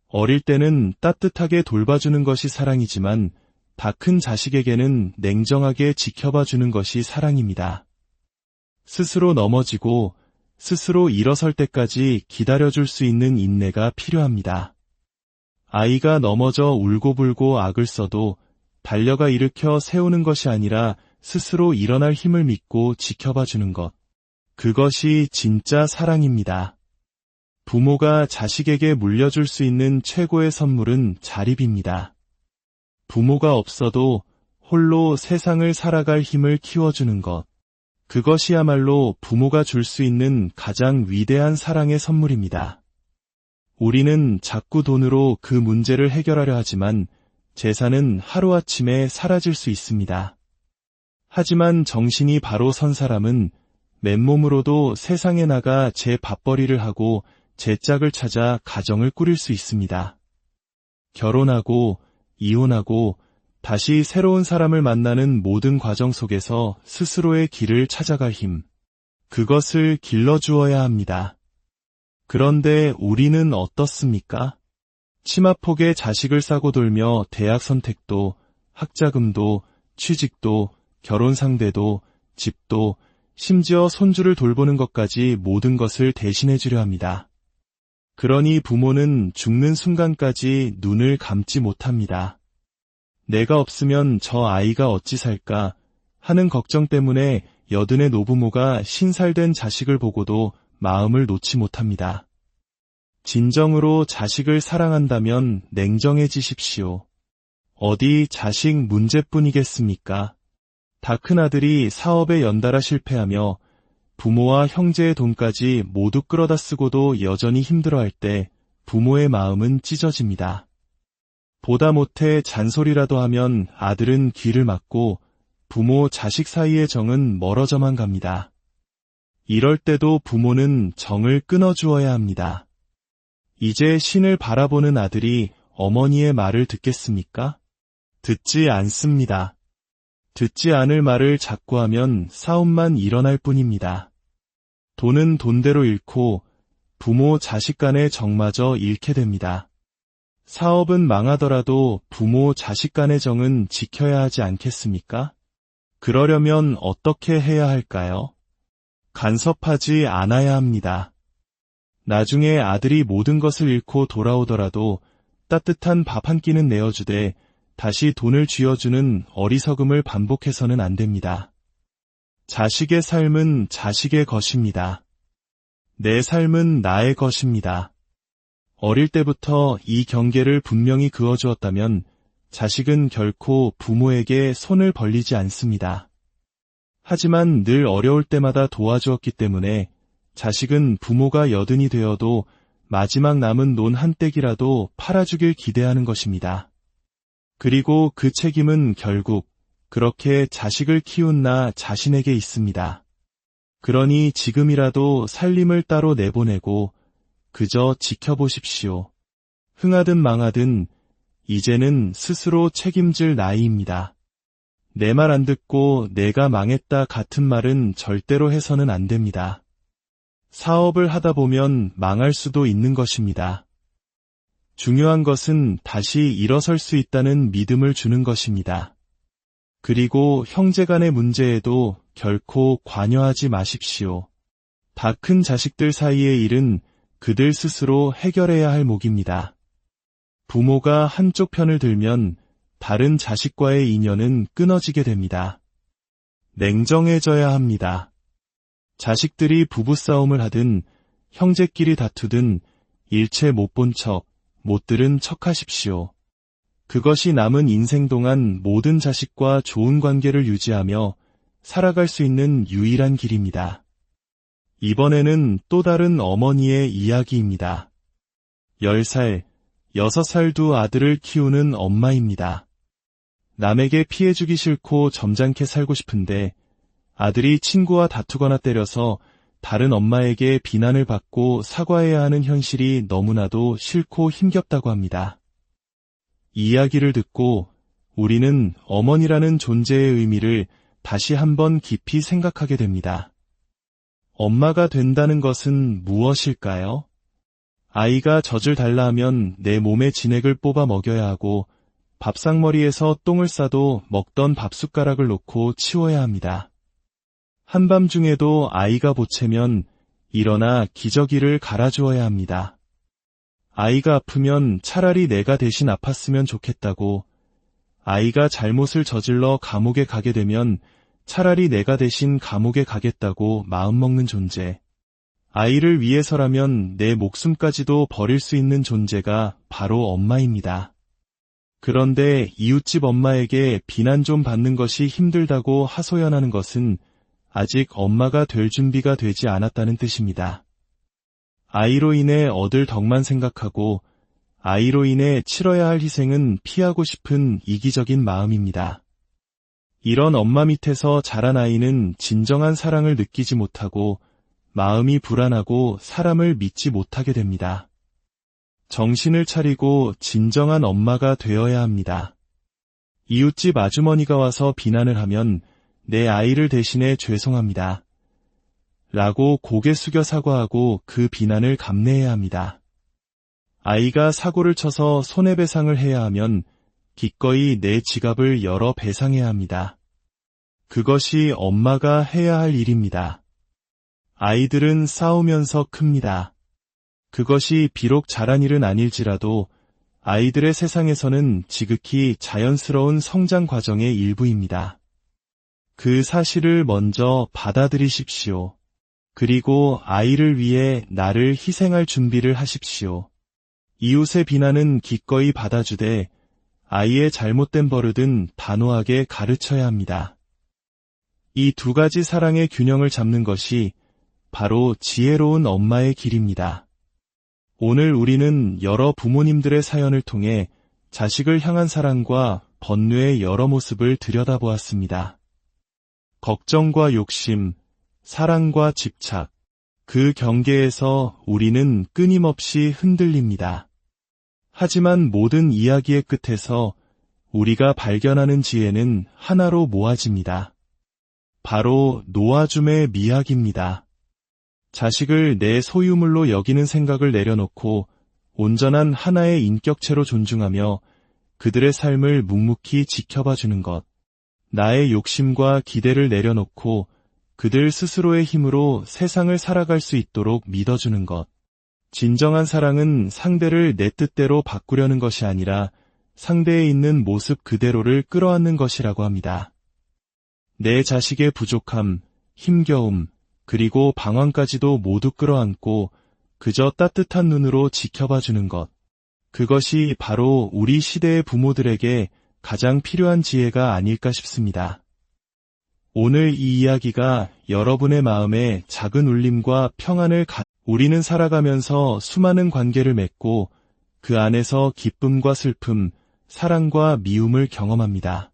어릴 때는 따뜻하게 돌봐주는 것이 사랑이지만 다 큰 자식에게는 냉정하게 지켜봐주는 것이 사랑입니다. 스스로 넘어지고 스스로 일어설 때까지 기다려줄 수 있는 인내가 필요합니다. 아이가 넘어져 울고불고 악을 써도 달려가 일으켜 세우는 것이 아니라 스스로 일어날 힘을 믿고 지켜봐주는 것. 그것이 진짜 사랑입니다. 부모가 자식에게 물려줄 수 있는 최고의 선물은 자립입니다. 부모가 없어도 홀로 세상을 살아갈 힘을 키워주는 것. 그것이야말로 부모가 줄 수 있는 가장 위대한 사랑의 선물입니다. 우리는 자꾸 돈으로 그 문제를 해결하려 하지만 재산은 하루아침에 사라질 수 있습니다. 하지만 정신이 바로 선 사람은 맨몸으로도 세상에 나가 제 밥벌이를 하고 제 짝을 찾아 가정을 꾸릴 수 있습니다. 결혼하고 이혼하고 다시 새로운 사람을 만나는 모든 과정 속에서 스스로의 길을 찾아갈 힘, 그것을 길러주어야 합니다. 그런데 우리는 어떻습니까? 치마폭에 자식을 싸고 돌며 대학 선택도, 학자금도, 취직도, 결혼 상대도, 집도, 심지어 손주를 돌보는 것까지 모든 것을 대신해 주려 합니다. 그러니 부모는 죽는 순간까지 눈을 감지 못합니다. 내가 없으면 저 아이가 어찌 살까 하는 걱정 때문에 여든의 노부모가 신살된 자식을 보고도 마음을 놓지 못합니다. 진정으로 자식을 사랑한다면 냉정해지십시오. 어디 자식 문제뿐이겠습니까? 다 큰 아들이 사업에 연달아 실패하며 부모와 형제의 돈까지 모두 끌어다 쓰고도 여전히 힘들어할 때 부모의 마음은 찢어집니다. 보다 못해 잔소리라도 하면 아들은 귀를 막고 부모 자식 사이의 정은 멀어져만 갑니다. 이럴 때도 부모는 정을 끊어주어야 합니다. 이제 신을 바라보는 아들이 어머니의 말을 듣겠습니까? 듣지 않습니다. 듣지 않을 말을 자꾸 하면 싸움만 일어날 뿐입니다. 돈은 돈대로 잃고 부모 자식 간의 정마저 잃게 됩니다. 사업은 망하더라도 부모 자식 간의 정은 지켜야 하지 않겠습니까? 그러려면 어떻게 해야 할까요? 간섭하지 않아야 합니다. 나중에 아들이 모든 것을 잃고 돌아오더라도 따뜻한 밥 한 끼는 내어주되 다시 돈을 쥐어주는 어리석음을 반복해서는 안 됩니다. 자식의 삶은 자식의 것입니다. 내 삶은 나의 것입니다. 어릴 때부터 이 경계를 분명히 그어주었다면 자식은 결코 부모에게 손을 벌리지 않습니다. 하지만 늘 어려울 때마다 도와주었기 때문에 자식은 부모가 여든이 되어도 마지막 남은 논 한 떼기라도 팔아주길 기대하는 것입니다. 그리고 그 책임은 결국 그렇게 자식을 키운 나 자신에게 있습니다. 그러니 지금이라도 살림을 따로 내보내고 그저 지켜보십시오. 흥하든 망하든 이제는 스스로 책임질 나이입니다. 내 말 안 듣고 내가 망했다 같은 말은 절대로 해서는 안 됩니다. 사업을 하다 보면 망할 수도 있는 것입니다. 중요한 것은 다시 일어설 수 있다는 믿음을 주는 것입니다. 그리고 형제 간의 문제에도 결코 관여하지 마십시오. 다 큰 자식들 사이의 일은 그들 스스로 해결해야 할 몫입니다. 부모가 한쪽 편을 들면 다른 자식과의 인연은 끊어지게 됩니다. 냉정해져야 합니다. 자식들이 부부싸움을 하든 형제끼리 다투든 일체 못 본 척, 못 들은 척하십시오. 그것이 남은 인생 동안 모든 자식과 좋은 관계를 유지하며 살아갈 수 있는 유일한 길입니다. 이번에는 또 다른 어머니의 이야기입니다. 10살, 6살 두 아들을 키우는 엄마입니다. 남에게 피해주기 싫고 점잖게 살고 싶은데 아들이 친구와 다투거나 때려서 다른 엄마에게 비난을 받고 사과해야 하는 현실이 너무나도 싫고 힘겹다고 합니다. 이 이야기를 듣고 우리는 어머니라는 존재의 의미를 다시 한번 깊이 생각하게 됩니다. 엄마가 된다는 것은 무엇일까요? 아이가 젖을 달라 하면 내 몸에 진액을 뽑아 먹여야 하고 밥상머리에서 똥을 싸도 먹던 밥숟가락을 놓고 치워야 합니다. 한밤중에도 아이가 보채면 일어나 기저귀를 갈아주어야 합니다. 아이가 아프면 차라리 내가 대신 아팠으면 좋겠다고, 아이가 잘못을 저질러 감옥에 가게 되면 차라리 내가 대신 감옥에 가겠다고 마음먹는 존재. 아이를 위해서라면 내 목숨까지도 버릴 수 있는 존재가 바로 엄마입니다. 그런데 이웃집 엄마에게 비난 좀 받는 것이 힘들다고 하소연하는 것은 아직 엄마가 될 준비가 되지 않았다는 뜻입니다. 아이로 인해 얻을 덕만 생각하고 아이로 인해 치러야 할 희생은 피하고 싶은 이기적인 마음입니다. 이런 엄마 밑에서 자란 아이는 진정한 사랑을 느끼지 못하고 마음이 불안하고 사람을 믿지 못하게 됩니다. 정신을 차리고 진정한 엄마가 되어야 합니다. 이웃집 아주머니가 와서 비난을 하면 내 아이를 대신해 죄송합니다. 라고 고개 숙여 사과하고 그 비난을 감내해야 합니다. 아이가 사고를 쳐서 손해배상을 해야 하면 기꺼이 내 지갑을 열어 배상해야 합니다. 그것이 엄마가 해야 할 일입니다. 아이들은 싸우면서 큽니다. 그것이 비록 잘한 일은 아닐지라도 아이들의 세상에서는 지극히 자연스러운 성장 과정의 일부입니다. 그 사실을 먼저 받아들이십시오. 그리고 아이를 위해 나를 희생할 준비를 하십시오. 이웃의 비난은 기꺼이 받아주되 아이의 잘못된 버릇은 단호하게 가르쳐야 합니다. 이 두 가지 사랑의 균형을 잡는 것이 바로 지혜로운 엄마의 길입니다. 오늘 우리는 여러 부모님들의 사연을 통해 자식을 향한 사랑과 번뇌의 여러 모습을 들여다보았습니다. 걱정과 욕심, 사랑과 집착, 그 경계에서 우리는 끊임없이 흔들립니다. 하지만 모든 이야기의 끝에서 우리가 발견하는 지혜는 하나로 모아집니다. 바로 놓아줌의 미학입니다. 자식을 내 소유물로 여기는 생각을 내려놓고 온전한 하나의 인격체로 존중하며 그들의 삶을 묵묵히 지켜봐주는 것. 나의 욕심과 기대를 내려놓고 그들 스스로의 힘으로 세상을 살아갈 수 있도록 믿어주는 것. 진정한 사랑은 상대를 내 뜻대로 바꾸려는 것이 아니라 상대에 있는 모습 그대로를 끌어안는 것이라고 합니다. 내 자식의 부족함, 힘겨움, 그리고 방황까지도 모두 끌어안고 그저 따뜻한 눈으로 지켜봐주는 것. 그것이 바로 우리 시대의 부모들에게 가장 필요한 지혜가 아닐까 싶습니다. 오늘 이 이야기가 여러분의 마음에 작은 울림과 평안을 우리는 살아가면서 수많은 관계를 맺고 그 안에서 기쁨과 슬픔, 사랑과 미움을 경험합니다.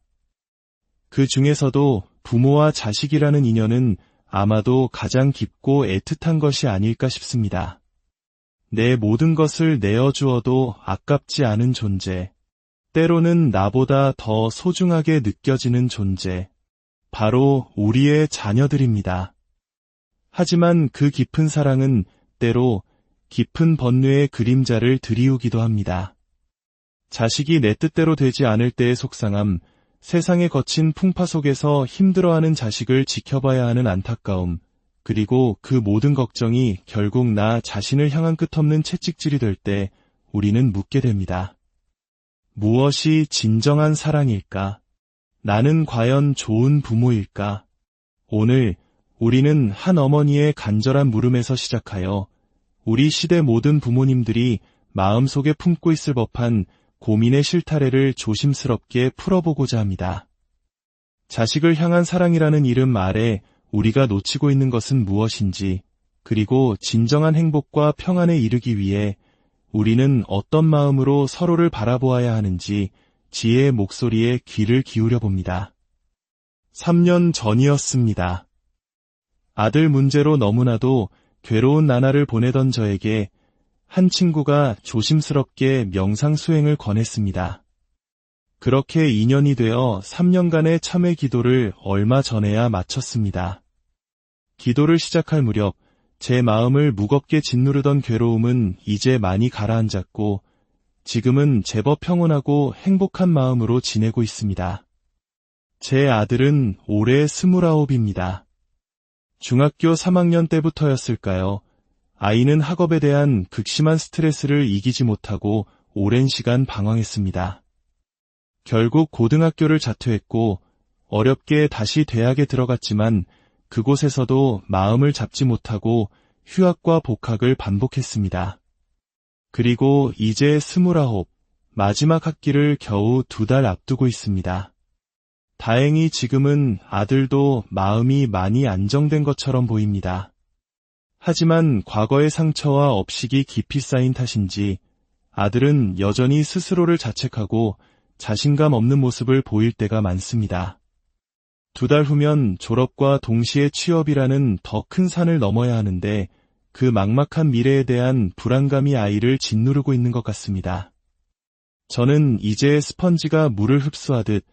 그 중에서도 부모와 자식이라는 인연은 아마도 가장 깊고 애틋한 것이 아닐까 싶습니다. 내 모든 것을 내어주어도 아깝지 않은 존재, 때로는 나보다 더 소중하게 느껴지는 존재, 바로 우리의 자녀들입니다. 하지만 그 깊은 사랑은 때로 깊은 번뇌의 그림자를 드리우기도 합니다. 자식이 내 뜻대로 되지 않을 때의 속상함, 세상의 거친 풍파 속에서 힘들어하는 자식을 지켜봐야 하는 안타까움, 그리고 그 모든 걱정이 결국 나 자신을 향한 끝없는 채찍질이 될 때 우리는 묻게 됩니다. 무엇이 진정한 사랑일까? 나는 과연 좋은 부모일까? 오늘 우리는 한 어머니의 간절한 물음에서 시작하여 우리 시대 모든 부모님들이 마음속에 품고 있을 법한 고민의 실타래를 조심스럽게 풀어보고자 합니다. 자식을 향한 사랑이라는 이름 아래 우리가 놓치고 있는 것은 무엇인지, 그리고 진정한 행복과 평안에 이르기 위해 우리는 어떤 마음으로 서로를 바라보아야 하는지 지혜의 목소리에 귀를 기울여 봅니다. 3년 전이었습니다. 아들 문제로 너무나도 괴로운 나날을 보내던 저에게 한 친구가 조심스럽게 명상 수행을 권했습니다. 그렇게 2년이 되어 3년간의 참회 기도를 얼마 전에야 마쳤습니다. 기도를 시작할 무렵 제 마음을 무겁게 짓누르던 괴로움은 이제 많이 가라앉았고 지금은 제법 평온하고 행복한 마음으로 지내고 있습니다. 제 아들은 올해 29입니다. 중학교 3학년 때부터였을까요? 아이는 학업에 대한 극심한 스트레스를 이기지 못하고 오랜 시간 방황했습니다. 결국 고등학교를 자퇴했고 어렵게 다시 대학에 들어갔지만 그곳에서도 마음을 잡지 못하고 휴학과 복학을 반복했습니다. 그리고 이제 29, 마지막 학기를 겨우 2달 앞두고 있습니다. 다행히 지금은 아들도 마음이 많이 안정된 것처럼 보입니다. 하지만 과거의 상처와 업식이 깊이 쌓인 탓인지 아들은 여전히 스스로를 자책하고 자신감 없는 모습을 보일 때가 많습니다. 2달 후면 졸업과 동시에 취업이라는 더 큰 산을 넘어야 하는데 그 막막한 미래에 대한 불안감이 아이를 짓누르고 있는 것 같습니다. 저는 이제 스펀지가 물을 흡수하듯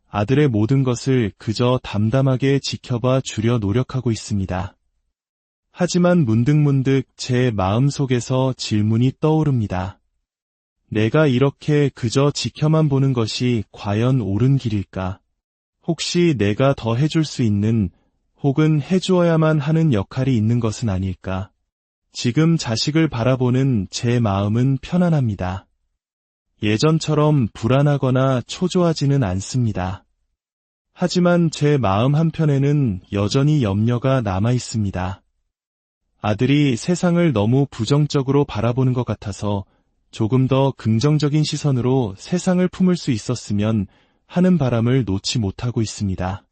아들의 모든 것을 그저 담담하게 지켜봐 주려 노력하고 있습니다. 하지만 문득문득 제 마음속에서 질문이 떠오릅니다. 내가 이렇게 그저 지켜만 보는 것이 과연 옳은 길일까? 혹시 내가 더 해줄 수 있는 혹은 해주어야만 하는 역할이 있는 것은 아닐까? 지금 자식을 바라보는 제 마음은 편안합니다. 예전처럼 불안하거나 초조하지는 않습니다. 하지만 제 마음 한편에는 여전히 염려가 남아 있습니다. 아들이 세상을 너무 부정적으로 바라보는 것 같아서 조금 더 긍정적인 시선으로 세상을 품을 수 있었으면 하는 바람을 놓지 못하고 있습니다.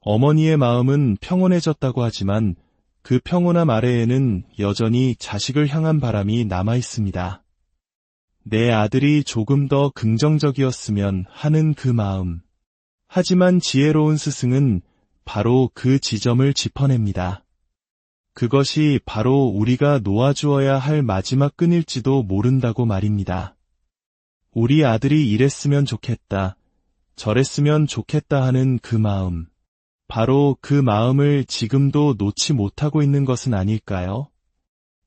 어머니의 마음은 평온해졌다고 하지만 그 평온함 아래에는 여전히 자식을 향한 바람이 남아 있습니다. 내 아들이 조금 더 긍정적이었으면 하는 그 마음. 하지만 지혜로운 스승은 바로 그 지점을 짚어냅니다. 그것이 바로 우리가 놓아주어야 할 마지막 끈일지도 모른다고 말입니다. 우리 아들이 이랬으면 좋겠다, 저랬으면 좋겠다 하는 그 마음. 바로 그 마음을 지금도 놓지 못하고 있는 것은 아닐까요?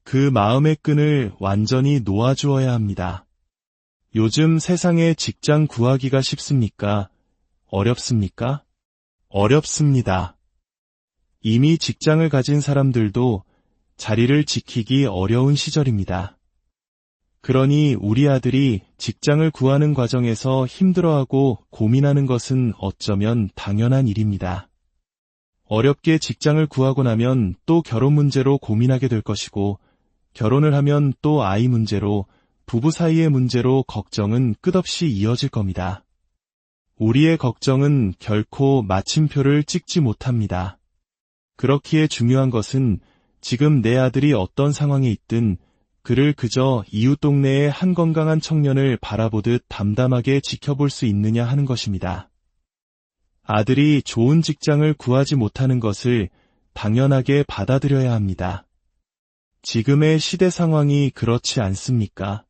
그 마음의 끈을 완전히 놓아주어야 합니다. 요즘 세상에 직장 구하기가 쉽습니까? 어렵습니까? 어렵습니다. 이미 직장을 가진 사람들도 자리를 지키기 어려운 시절입니다. 그러니 우리 아들이 직장을 구하는 과정에서 힘들어하고 고민하는 것은 어쩌면 당연한 일입니다. 어렵게 직장을 구하고 나면 또 결혼 문제로 고민하게 될 것이고, 결혼을 하면 또 아이 문제로, 부부 사이의 문제로 걱정은 끝없이 이어질 겁니다. 우리의 걱정은 결코 마침표를 찍지 못합니다. 그렇기에 중요한 것은 지금 내 아들이 어떤 상황에 있든 그를 그저 이웃 동네의 한 건강한 청년을 바라보듯 담담하게 지켜볼 수 있느냐 하는 것입니다. 아들이 좋은 직장을 구하지 못하는 것을 당연하게 받아들여야 합니다. 지금의 시대 상황이 그렇지 않습니까?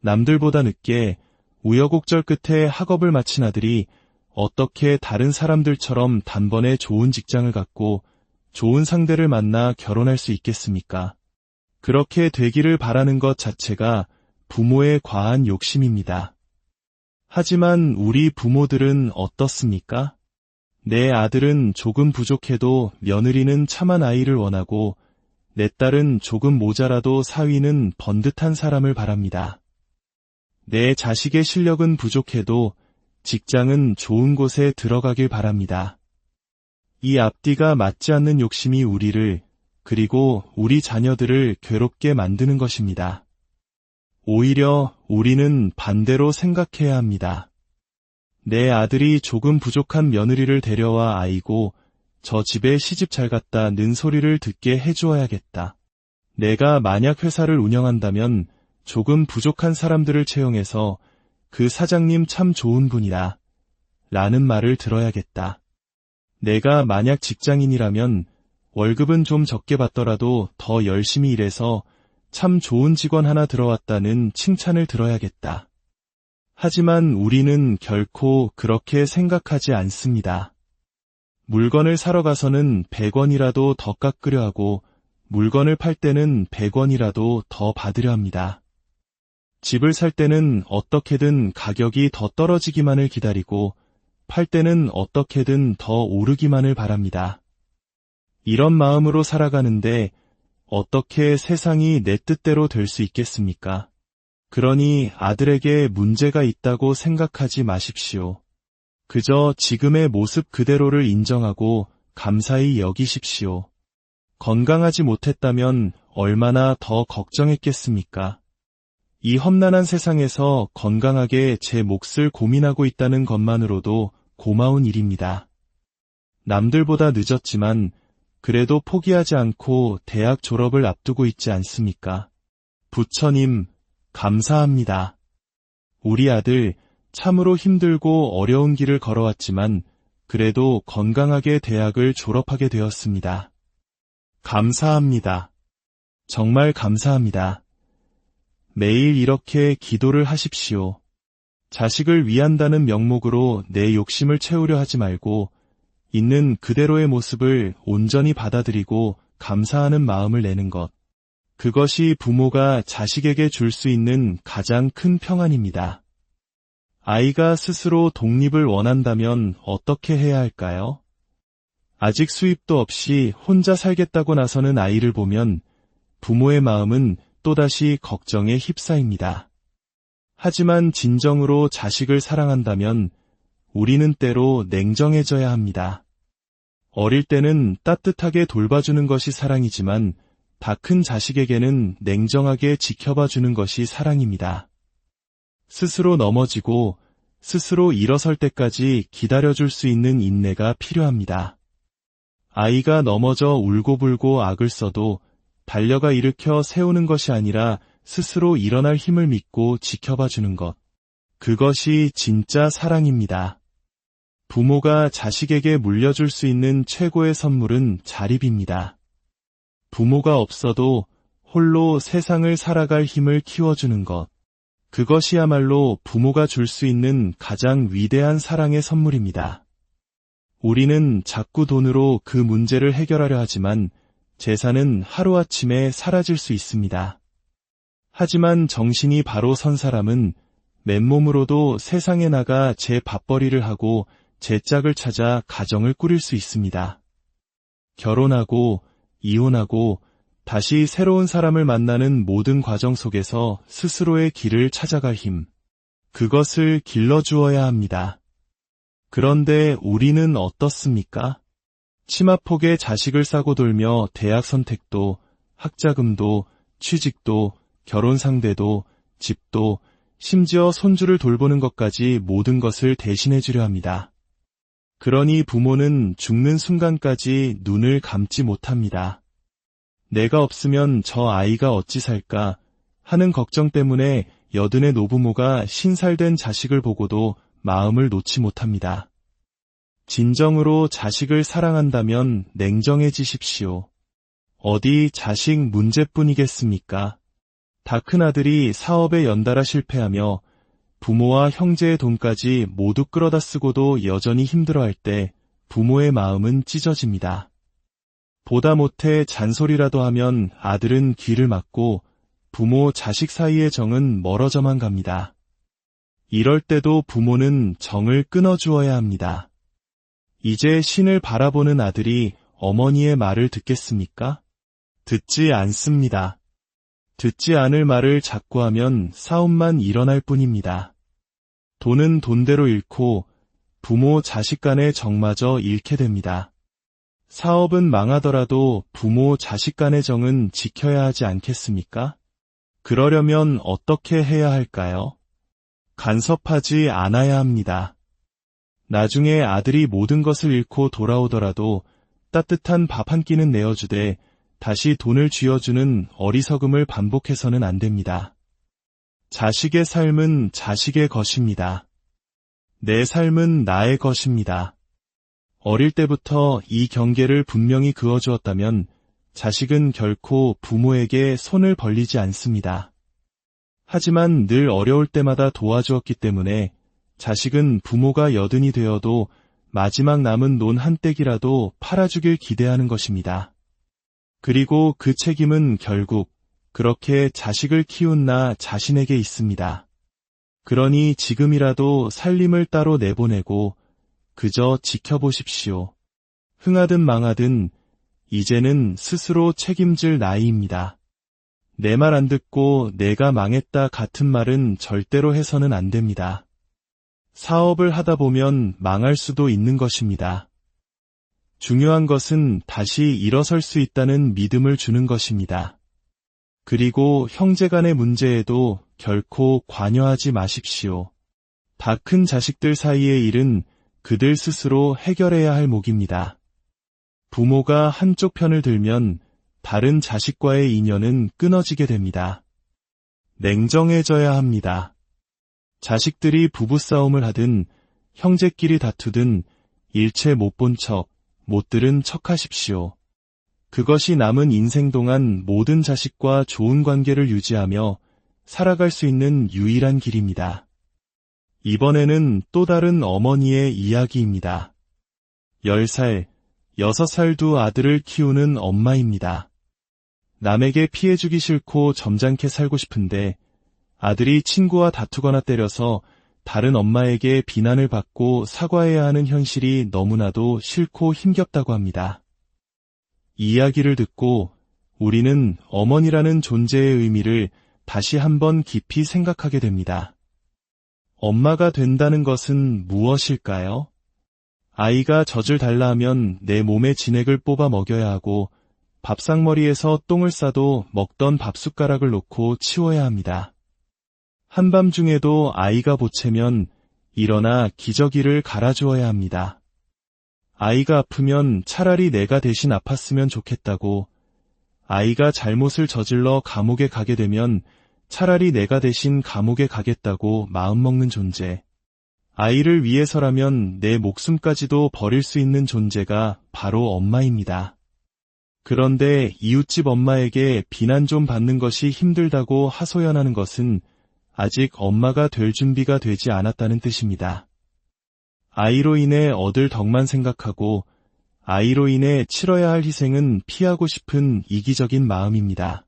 남들보다 늦게 우여곡절 끝에 학업을 마친 아들이 어떻게 다른 사람들처럼 단번에 좋은 직장을 갖고 좋은 상대를 만나 결혼할 수 있겠습니까? 그렇게 되기를 바라는 것 자체가 부모의 과한 욕심입니다. 하지만 우리 부모들은 어떻습니까? 내 아들은 조금 부족해도 며느리는 참한 아이를 원하고 내 딸은 조금 모자라도 사위는 번듯한 사람을 바랍니다. 내 자식의 실력은 부족해도 직장은 좋은 곳에 들어가길 바랍니다. 이 앞뒤가 맞지 않는 욕심이 우리를, 그리고 우리 자녀들을 괴롭게 만드는 것입니다. 오히려 우리는 반대로 생각해야 합니다. 내 아들이 조금 부족한 며느리를 데려와 아이고 저 집에 시집 잘 갔다는 소리를 듣게 해주어야겠다. 내가 만약 회사를 운영한다면 조금 부족한 사람들을 채용해서 그 사장님 참 좋은 분이다 라는 말을 들어야겠다. 내가 만약 직장인이라면 월급은 좀 적게 받더라도 더 열심히 일해서 참 좋은 직원 하나 들어왔다는 칭찬을 들어야겠다. 하지만 우리는 결코 그렇게 생각하지 않습니다. 물건을 사러 가서는 100원이라도 더 깎으려 하고 물건을 팔 때는 100원이라도 더 받으려 합니다. 집을 살 때는 어떻게든 가격이 더 떨어지기만을 기다리고 팔 때는 어떻게든 더 오르기만을 바랍니다. 이런 마음으로 살아가는데 어떻게 세상이 내 뜻대로 될 수 있겠습니까? 그러니 아들에게 문제가 있다고 생각하지 마십시오. 그저 지금의 모습 그대로를 인정하고 감사히 여기십시오. 건강하지 못했다면 얼마나 더 걱정했겠습니까? 이 험난한 세상에서 건강하게 제 몫을 고민하고 있다는 것만으로도 고마운 일입니다. 남들보다 늦었지만 그래도 포기하지 않고 대학 졸업을 앞두고 있지 않습니까? 부처님, 감사합니다. 우리 아들 참으로 힘들고 어려운 길을 걸어왔지만 그래도 건강하게 대학을 졸업하게 되었습니다. 감사합니다. 정말 감사합니다. 매일 이렇게 기도를 하십시오. 자식을 위한다는 명목으로 내 욕심을 채우려 하지 말고 있는 그대로의 모습을 온전히 받아들이고 감사하는 마음을 내는 것. 그것이 부모가 자식에게 줄 수 있는 가장 큰 평안입니다. 아이가 스스로 독립을 원한다면 어떻게 해야 할까요? 아직 수입도 없이 혼자 살겠다고 나서는 아이를 보면 부모의 마음은 또다시 걱정에 휩싸입니다. 하지만 진정으로 자식을 사랑한다면 우리는 때로 냉정해져야 합니다. 어릴 때는 따뜻하게 돌봐주는 것이 사랑이지만 다 큰 자식에게는 냉정하게 지켜봐주는 것이 사랑입니다. 스스로 넘어지고 스스로 일어설 때까지 기다려줄 수 있는 인내가 필요합니다. 아이가 넘어져 울고불고 악을 써도 달려가 일으켜 세우는 것이 아니라 스스로 일어날 힘을 믿고 지켜봐주는 것. 그것이 진짜 사랑입니다. 부모가 자식에게 물려줄 수 있는 최고의 선물은 자립입니다. 부모가 없어도 홀로 세상을 살아갈 힘을 키워주는 것. 그것이야말로 부모가 줄 수 있는 가장 위대한 사랑의 선물입니다. 우리는 자꾸 돈으로 그 문제를 해결하려 하지만 재산은 하루아침에 사라질 수 있습니다. 하지만 정신이 바로 선 사람은 맨몸으로도 세상에 나가 제 밥벌이를 하고 제 짝을 찾아 가정을 꾸릴 수 있습니다. 결혼하고 이혼하고 다시 새로운 사람을 만나는 모든 과정 속에서 스스로의 길을 찾아갈 힘, 그것을 길러주어야 합니다. 그런데 우리는 어떻습니까? 치마폭에 자식을 싸고 돌며 대학 선택도, 학자금도, 취직도, 결혼 상대도, 집도, 심지어 손주를 돌보는 것까지 모든 것을 대신해주려 합니다. 그러니 부모는 죽는 순간까지 눈을 감지 못합니다. 내가 없으면 저 아이가 어찌 살까 하는 걱정 때문에 여든의 노부모가 신살된 자식을 보고도 마음을 놓지 못합니다. 진정으로 자식을 사랑한다면 냉정해지십시오. 어디 자식 문제뿐이겠습니까? 다 큰 아들이 사업에 연달아 실패하며 부모와 형제의 돈까지 모두 끌어다 쓰고도 여전히 힘들어할 때 부모의 마음은 찢어집니다. 보다 못해 잔소리라도 하면 아들은 귀를 막고 부모 자식 사이의 정은 멀어져만 갑니다. 이럴 때도 부모는 정을 끊어주어야 합니다. 이제 신을 바라보는 아들이 어머니의 말을 듣겠습니까? 듣지 않습니다. 듣지 않을 말을 자꾸 하면 싸움만 일어날 뿐입니다. 돈은 돈대로 잃고 부모 자식 간의 정마저 잃게 됩니다. 사업은 망하더라도 부모 자식 간의 정은 지켜야 하지 않겠습니까? 그러려면 어떻게 해야 할까요? 간섭하지 않아야 합니다. 나중에 아들이 모든 것을 잃고 돌아오더라도 따뜻한 밥 한 끼는 내어주되 다시 돈을 쥐어주는 어리석음을 반복해서는 안 됩니다. 자식의 삶은 자식의 것입니다. 내 삶은 나의 것입니다. 어릴 때부터 이 경계를 분명히 그어주었다면 자식은 결코 부모에게 손을 벌리지 않습니다. 하지만 늘 어려울 때마다 도와주었기 때문에 자식은 부모가 여든이 되어도 마지막 남은 논 한 떼기라도 팔아주길 기대하는 것입니다. 그리고 그 책임은 결국 그렇게 자식을 키운 나 자신에게 있습니다. 그러니 지금이라도 살림을 따로 내보내고 그저 지켜보십시오. 흥하든 망하든 이제는 스스로 책임질 나이입니다. 내 말 안 듣고 내가 망했다 같은 말은 절대로 해서는 안 됩니다. 사업을 하다 보면 망할 수도 있는 것입니다. 중요한 것은 다시 일어설 수 있다는 믿음을 주는 것입니다. 그리고 형제간의 문제에도 결코 관여하지 마십시오. 다 큰 자식들 사이의 일은 그들 스스로 해결해야 할 몫입니다. 부모가 한쪽 편을 들면 다른 자식과의 인연은 끊어지게 됩니다. 냉정해져야 합니다. 자식들이 부부싸움을 하든 형제끼리 다투든 일체 못 본 척, 못 들은 척하십시오. 그것이 남은 인생 동안 모든 자식과 좋은 관계를 유지하며 살아갈 수 있는 유일한 길입니다. 이번에는 또 다른 어머니의 이야기입니다. 10살, 6살 두 아들을 키우는 엄마입니다. 남에게 피해주기 싫고 점잖게 살고 싶은데 아들이 친구와 다투거나 때려서 다른 엄마에게 비난을 받고 사과해야 하는 현실이 너무나도 싫고 힘겹다고 합니다. 이 이야기를 듣고 우리는 어머니라는 존재의 의미를 다시 한번 깊이 생각하게 됩니다. 엄마가 된다는 것은 무엇일까요? 아이가 젖을 달라 하면 내 몸의 진액을 뽑아 먹여야 하고 밥상머리에서 똥을 싸도 먹던 밥숟가락을 놓고 치워야 합니다. 한밤중에도 아이가 보채면 일어나 기저귀를 갈아주어야 합니다. 아이가 아프면 차라리 내가 대신 아팠으면 좋겠다고, 아이가 잘못을 저질러 감옥에 가게 되면 차라리 내가 대신 감옥에 가겠다고 마음먹는 존재. 아이를 위해서라면 내 목숨까지도 버릴 수 있는 존재가 바로 엄마입니다. 그런데 이웃집 엄마에게 비난 좀 받는 것이 힘들다고 하소연하는 것은 아직 엄마가 될 준비가 되지 않았다는 뜻입니다. 아이로 인해 얻을 덕만 생각하고 아이로 인해 치러야 할 희생은 피하고 싶은 이기적인 마음입니다.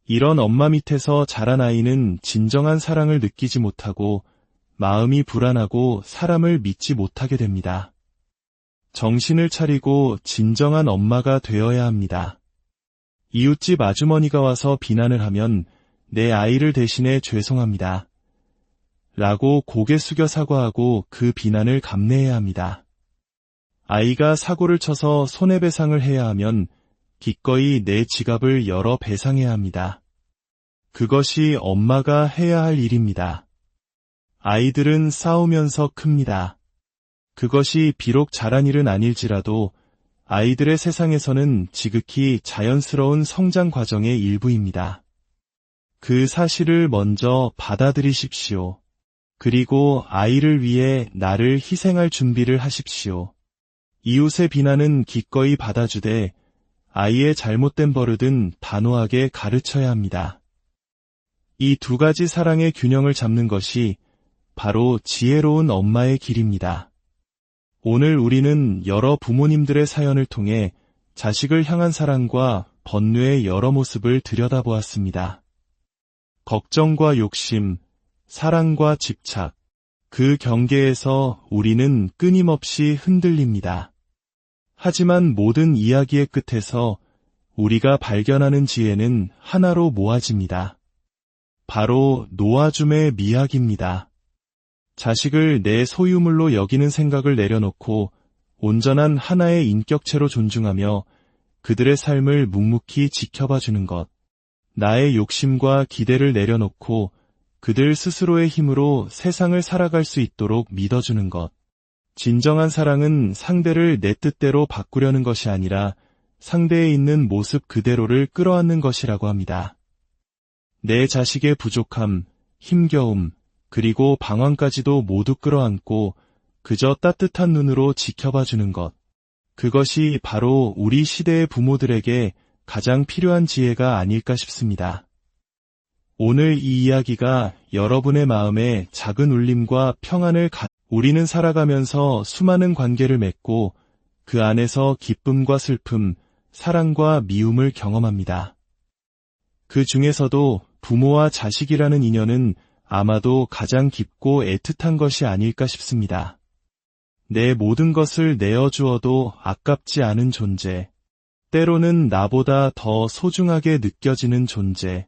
이런 엄마 밑에서 자란 아이는 진정한 사랑을 느끼지 못하고 마음이 불안하고 사람을 믿지 못하게 됩니다. 정신을 차리고 진정한 엄마가 되어야 합니다. 이웃집 아주머니가 와서 비난을 하면 내 아이를 대신해 죄송합니다. 라고 고개 숙여 사과하고 그 비난을 감내해야 합니다. 아이가 사고를 쳐서 손해배상을 해야 하면 기꺼이 내 지갑을 열어 배상해야 합니다. 그것이 엄마가 해야 할 일입니다. 아이들은 싸우면서 큽니다. 그것이 비록 잘한 일은 아닐지라도 아이들의 세상에서는 지극히 자연스러운 성장 과정의 일부입니다. 그 사실을 먼저 받아들이십시오. 그리고 아이를 위해 나를 희생할 준비를 하십시오. 이웃의 비난은 기꺼이 받아주되 아이의 잘못된 버릇은 단호하게 가르쳐야 합니다. 이 두 가지 사랑의 균형을 잡는 것이 바로 지혜로운 엄마의 길입니다. 오늘 우리는 여러 부모님들의 사연을 통해 자식을 향한 사랑과 번뇌의 여러 모습을 들여다보았습니다. 걱정과 욕심, 사랑과 집착, 그 경계에서 우리는 끊임없이 흔들립니다. 하지만 모든 이야기의 끝에서 우리가 발견하는 지혜는 하나로 모아집니다. 바로 놓아줌의 미학입니다. 자식을 내 소유물로 여기는 생각을 내려놓고 온전한 하나의 인격체로 존중하며 그들의 삶을 묵묵히 지켜봐주는 것. 나의 욕심과 기대를 내려놓고 그들 스스로의 힘으로 세상을 살아갈 수 있도록 믿어주는 것. 진정한 사랑은 상대를 내 뜻대로 바꾸려는 것이 아니라 상대에 있는 모습 그대로를 끌어안는 것이라고 합니다. 내 자식의 부족함, 힘겨움, 그리고 방황까지도 모두 끌어안고 그저 따뜻한 눈으로 지켜봐주는 것. 그것이 바로 우리 시대의 부모들에게 가장 필요한 지혜가 아닐까 싶습니다. 오늘 이 이야기가 여러분의 마음에 작은 울림과 평안을 우리는 살아가면서 수많은 관계를 맺고 그 안에서 기쁨과 슬픔, 사랑과 미움을 경험합니다. 그 중에서도 부모와 자식이라는 인연은 아마도 가장 깊고 애틋한 것이 아닐까 싶습니다. 내 모든 것을 내어주어도 아깝지 않은 존재, 때로는 나보다 더 소중하게 느껴지는 존재,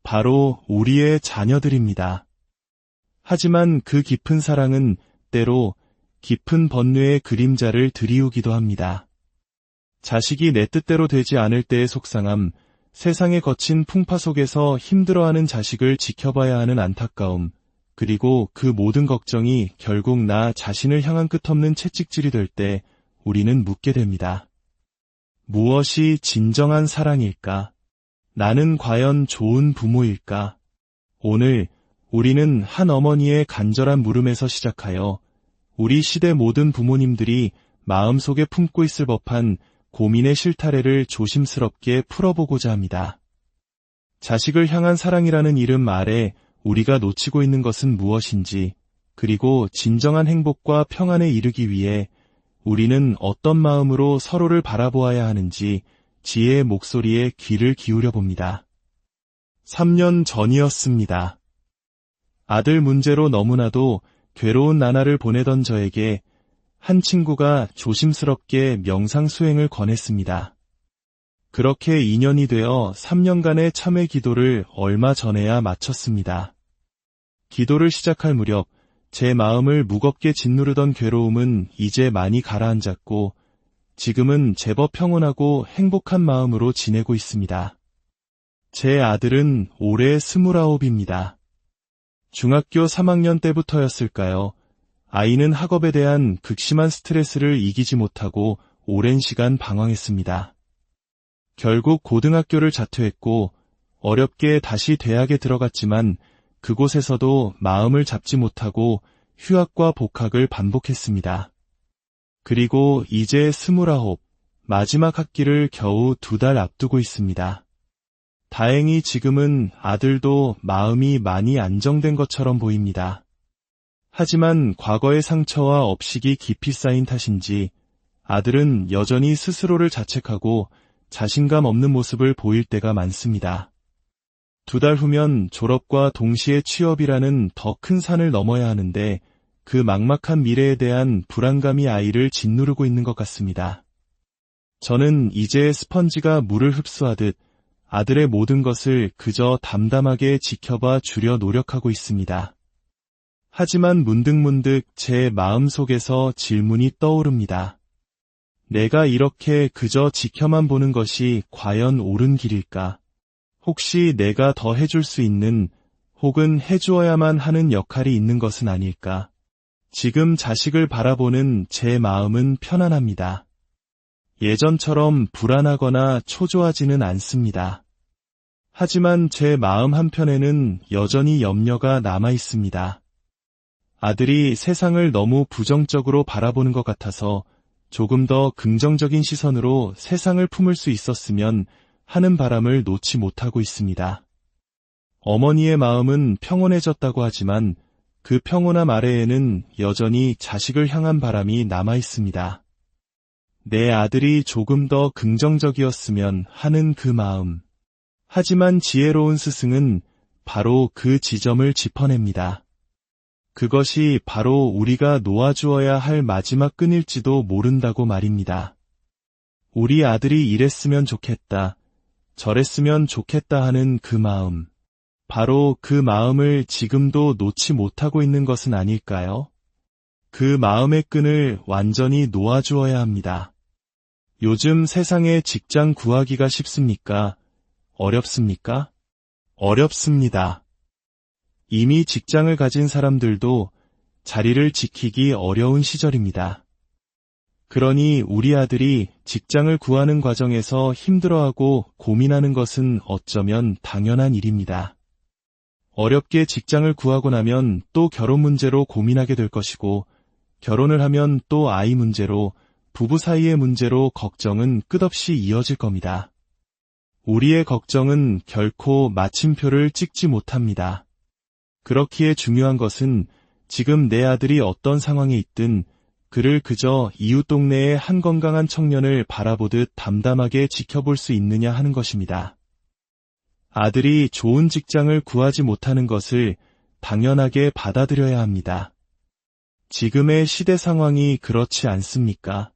바로 우리의 자녀들입니다. 하지만 그 깊은 사랑은 때로 깊은 번뇌의 그림자를 드리우기도 합니다. 자식이 내 뜻대로 되지 않을 때의 속상함, 세상의 거친 풍파 속에서 힘들어하는 자식을 지켜봐야 하는 안타까움, 그리고 그 모든 걱정이 결국 나 자신을 향한 끝없는 채찍질이 될 때 우리는 묻게 됩니다. 무엇이 진정한 사랑일까? 나는 과연 좋은 부모일까? 오늘 우리는 한 어머니의 간절한 물음에서 시작하여 우리 시대 모든 부모님들이 마음속에 품고 있을 법한 고민의 실타래를 조심스럽게 풀어보고자 합니다. 자식을 향한 사랑이라는 이름 아래 우리가 놓치고 있는 것은 무엇인지, 그리고 진정한 행복과 평안에 이르기 위해 우리는 어떤 마음으로 서로를 바라보아야 하는지 지혜의 목소리에 귀를 기울여 봅니다. 3년 전이었습니다. 아들 문제로 너무나도 괴로운 나날을 보내던 저에게 한 친구가 조심스럽게 명상 수행을 권했습니다. 그렇게 2년이 되어 3년간의 참회 기도를 얼마 전에야 마쳤습니다. 기도를 시작할 무렵 제 마음을 무겁게 짓누르던 괴로움은 이제 많이 가라앉았고 지금은 제법 평온하고 행복한 마음으로 지내고 있습니다. 제 아들은 올해 29입니다. 중학교 3학년 때부터였을까요? 아이는 학업에 대한 극심한 스트레스를 이기지 못하고 오랜 시간 방황했습니다. 결국 고등학교를 자퇴했고 어렵게 다시 대학에 들어갔지만 그곳에서도 마음을 잡지 못하고 휴학과 복학을 반복했습니다. 그리고 이제 29, 마지막 학기를 겨우 2달 앞두고 있습니다. 다행히 지금은 아들도 마음이 많이 안정된 것처럼 보입니다. 하지만 과거의 상처와 업식이 깊이 쌓인 탓인지 아들은 여전히 스스로를 자책하고 자신감 없는 모습을 보일 때가 많습니다. 2달 후면 졸업과 동시에 취업이라는 더 큰 산을 넘어야 하는데 그 막막한 미래에 대한 불안감이 아이를 짓누르고 있는 것 같습니다. 저는 이제 스펀지가 물을 흡수하듯 아들의 모든 것을 그저 담담하게 지켜봐 주려 노력하고 있습니다. 하지만 문득문득 제 마음속에서 질문이 떠오릅니다. 내가 이렇게 그저 지켜만 보는 것이 과연 옳은 길일까? 혹시 내가 더 해줄 수 있는 혹은 해주어야만 하는 역할이 있는 것은 아닐까? 지금 자식을 바라보는 제 마음은 편안합니다. 예전처럼 불안하거나 초조하지는 않습니다. 하지만 제 마음 한편에는 여전히 염려가 남아 있습니다. 아들이 세상을 너무 부정적으로 바라보는 것 같아서 조금 더 긍정적인 시선으로 세상을 품을 수 있었으면 하는 바람을 놓지 못하고 있습니다. 어머니의 마음은 평온해졌다고 하지만 그 평온함 아래에는 여전히 자식을 향한 바람이 남아 있습니다. 내 아들이 조금 더 긍정적이었으면 하는 그 마음. 하지만 지혜로운 스승은 바로 그 지점을 짚어냅니다. 그것이 바로 우리가 놓아주어야 할 마지막 끈일지도 모른다고 말입니다. 우리 아들이 이랬으면 좋겠다, 저랬으면 좋겠다 하는 그 마음. 바로 그 마음을 지금도 놓지 못하고 있는 것은 아닐까요? 그 마음의 끈을 완전히 놓아주어야 합니다. 요즘 세상에 직장 구하기가 쉽습니까? 어렵습니까? 어렵습니다. 이미 직장을 가진 사람들도 자리를 지키기 어려운 시절입니다. 그러니 우리 아들이 직장을 구하는 과정에서 힘들어하고 고민하는 것은 어쩌면 당연한 일입니다. 어렵게 직장을 구하고 나면 또 결혼 문제로 고민하게 될 것이고, 결혼을 하면 또 아이 문제로, 부부 사이의 문제로 걱정은 끝없이 이어질 겁니다. 우리의 걱정은 결코 마침표를 찍지 못합니다. 그렇기에 중요한 것은 지금 내 아들이 어떤 상황에 있든 그를 그저 이웃 동네의 한 건강한 청년을 바라보듯 담담하게 지켜볼 수 있느냐 하는 것입니다. 아들이 좋은 직장을 구하지 못하는 것을 당연하게 받아들여야 합니다. 지금의 시대 상황이 그렇지 않습니까?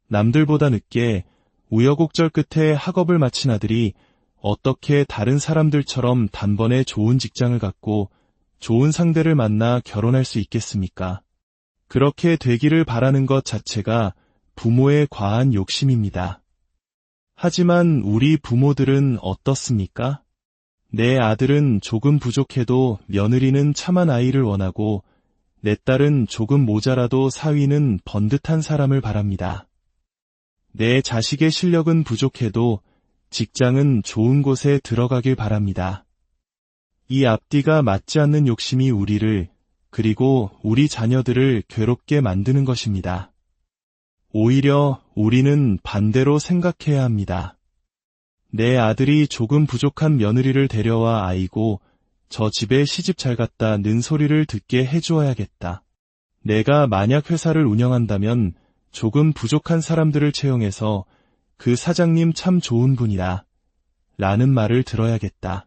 남들보다 늦게 우여곡절 끝에 학업을 마친 아들이 어떻게 다른 사람들처럼 단번에 좋은 직장을 갖고 좋은 상대를 만나 결혼할 수 있겠습니까? 그렇게 되기를 바라는 것 자체가 부모의 과한 욕심입니다. 하지만 우리 부모들은 어떻습니까? 내 아들은 조금 부족해도 며느리는 참한 아이를 원하고 내 딸은 조금 모자라도 사위는 번듯한 사람을 바랍니다. 내 자식의 실력은 부족해도 직장은 좋은 곳에 들어가길 바랍니다. 이 앞뒤가 맞지 않는 욕심이 우리를 그리고 우리 자녀들을 괴롭게 만드는 것입니다. 오히려 우리는 반대로 생각해야 합니다. 내 아들이 조금 부족한 며느리를 데려와 아이고 저 집에 시집 잘 갔다는 소리를 듣게 해주어야겠다. 내가 만약 회사를 운영한다면 조금 부족한 사람들을 채용해서 그 사장님 참 좋은 분이다 라는 말을 들어야겠다.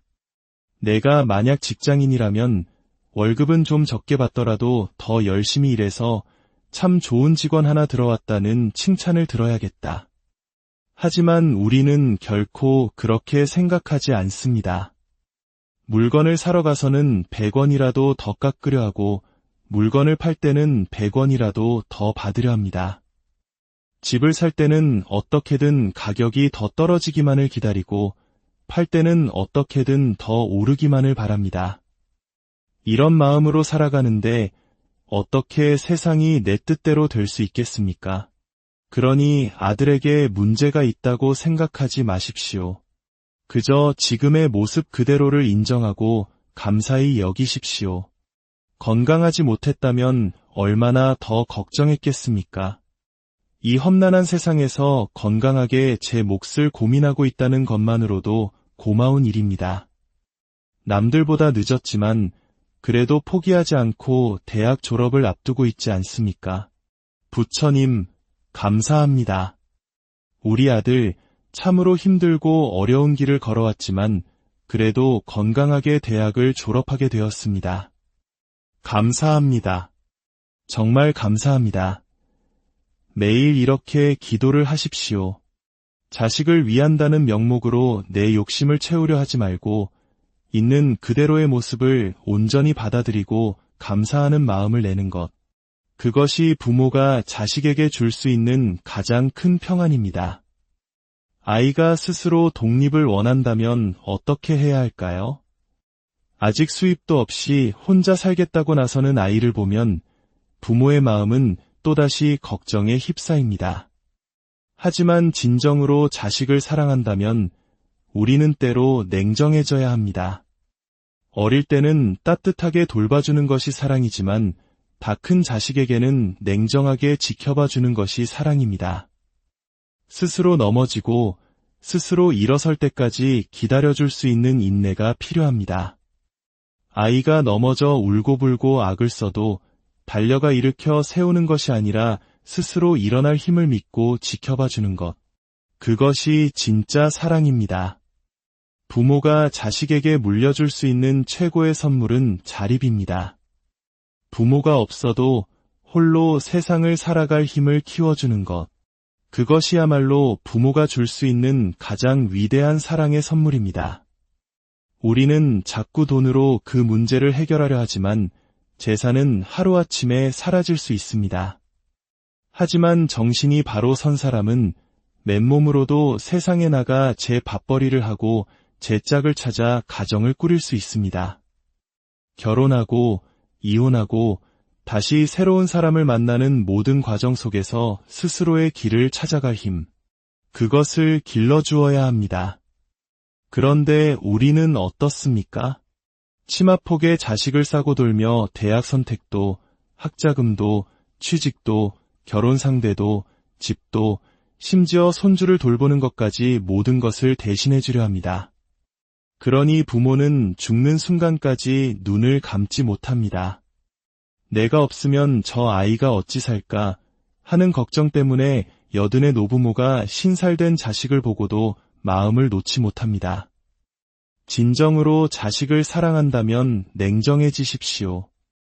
내가 만약 직장인이라면 월급은 좀 적게 받더라도 더 열심히 일해서 참 좋은 직원 하나 들어왔다는 칭찬을 들어야겠다. 하지만 우리는 결코 그렇게 생각하지 않습니다. 물건을 사러 가서는 100원이라도 더 깎으려 하고 물건을 팔 때는 100원이라도 더 받으려 합니다. 집을 살 때는 어떻게든 가격이 더 떨어지기만을 기다리고 팔 때는 어떻게든 더 오르기만을 바랍니다. 이런 마음으로 살아가는데 어떻게 세상이 내 뜻대로 될 수 있겠습니까? 그러니 아들에게 문제가 있다고 생각하지 마십시오. 그저 지금의 모습 그대로를 인정하고 감사히 여기십시오. 건강하지 못했다면 얼마나 더 걱정했겠습니까? 이 험난한 세상에서 건강하게 제 몫을 고민하고 있다는 것만으로도 고마운 일입니다. 남들보다 늦었지만 그래도 포기하지 않고 대학 졸업을 앞두고 있지 않습니까? 부처님, 감사합니다. 우리 아들 참으로 힘들고 어려운 길을 걸어왔지만 그래도 건강하게 대학을 졸업하게 되었습니다. 감사합니다. 정말 감사합니다. 매일 이렇게 기도를 하십시오. 자식을 위한다는 명목으로 내 욕심을 채우려 하지 말고 있는 그대로의 모습을 온전히 받아들이고 감사하는 마음을 내는 것. 그것이 부모가 자식에게 줄 수 있는 가장 큰 평안입니다. 아이가 스스로 독립을 원한다면 어떻게 해야 할까요? 아직 수입도 없이 혼자 살겠다고 나서는 아이를 보면 부모의 마음은 또다시 걱정에 휩싸입니다. 하지만 진정으로 자식을 사랑한다면 우리는 때로 냉정해져야 합니다. 어릴 때는 따뜻하게 돌봐주는 것이 사랑이지만 다 큰 자식에게는 냉정하게 지켜봐주는 것이 사랑입니다. 스스로 넘어지고 스스로 일어설 때까지 기다려줄 수 있는 인내가 필요합니다. 아이가 넘어져 울고불고 악을 써도 달려가 일으켜 세우는 것이 아니라 스스로 일어날 힘을 믿고 지켜봐주는 것. 그것이 진짜 사랑입니다. 부모가 자식에게 물려줄 수 있는 최고의 선물은 자립입니다. 부모가 없어도 홀로 세상을 살아갈 힘을 키워주는 것. 그것이야말로 부모가 줄 수 있는 가장 위대한 사랑의 선물입니다. 우리는 자꾸 돈으로 그 문제를 해결하려 하지만 재산은 하루아침에 사라질 수 있습니다. 하지만 정신이 바로 선 사람은 맨몸으로도 세상에 나가 제 밥벌이를 하고 제 짝을 찾아 가정을 꾸릴 수 있습니다. 결혼하고 이혼하고 다시 새로운 사람을 만나는 모든 과정 속에서 스스로의 길을 찾아갈 힘, 그것을 길러주어야 합니다. 그런데 우리는 어떻습니까? 치마폭에 자식을 싸고 돌며 대학 선택도, 학자금도, 취직도, 결혼 상대도, 집도, 심지어 손주를 돌보는 것까지 모든 것을 대신해 주려 합니다. 그러니 부모는 죽는 순간까지 눈을 감지 못합니다. 내가 없으면 저 아이가 어찌 살까 하는 걱정 때문에 여든의 노부모가 신살된 자식을 보고도 마음을 놓지 못합니다. 진정으로 자식을 사랑한다면 냉정해지십시오.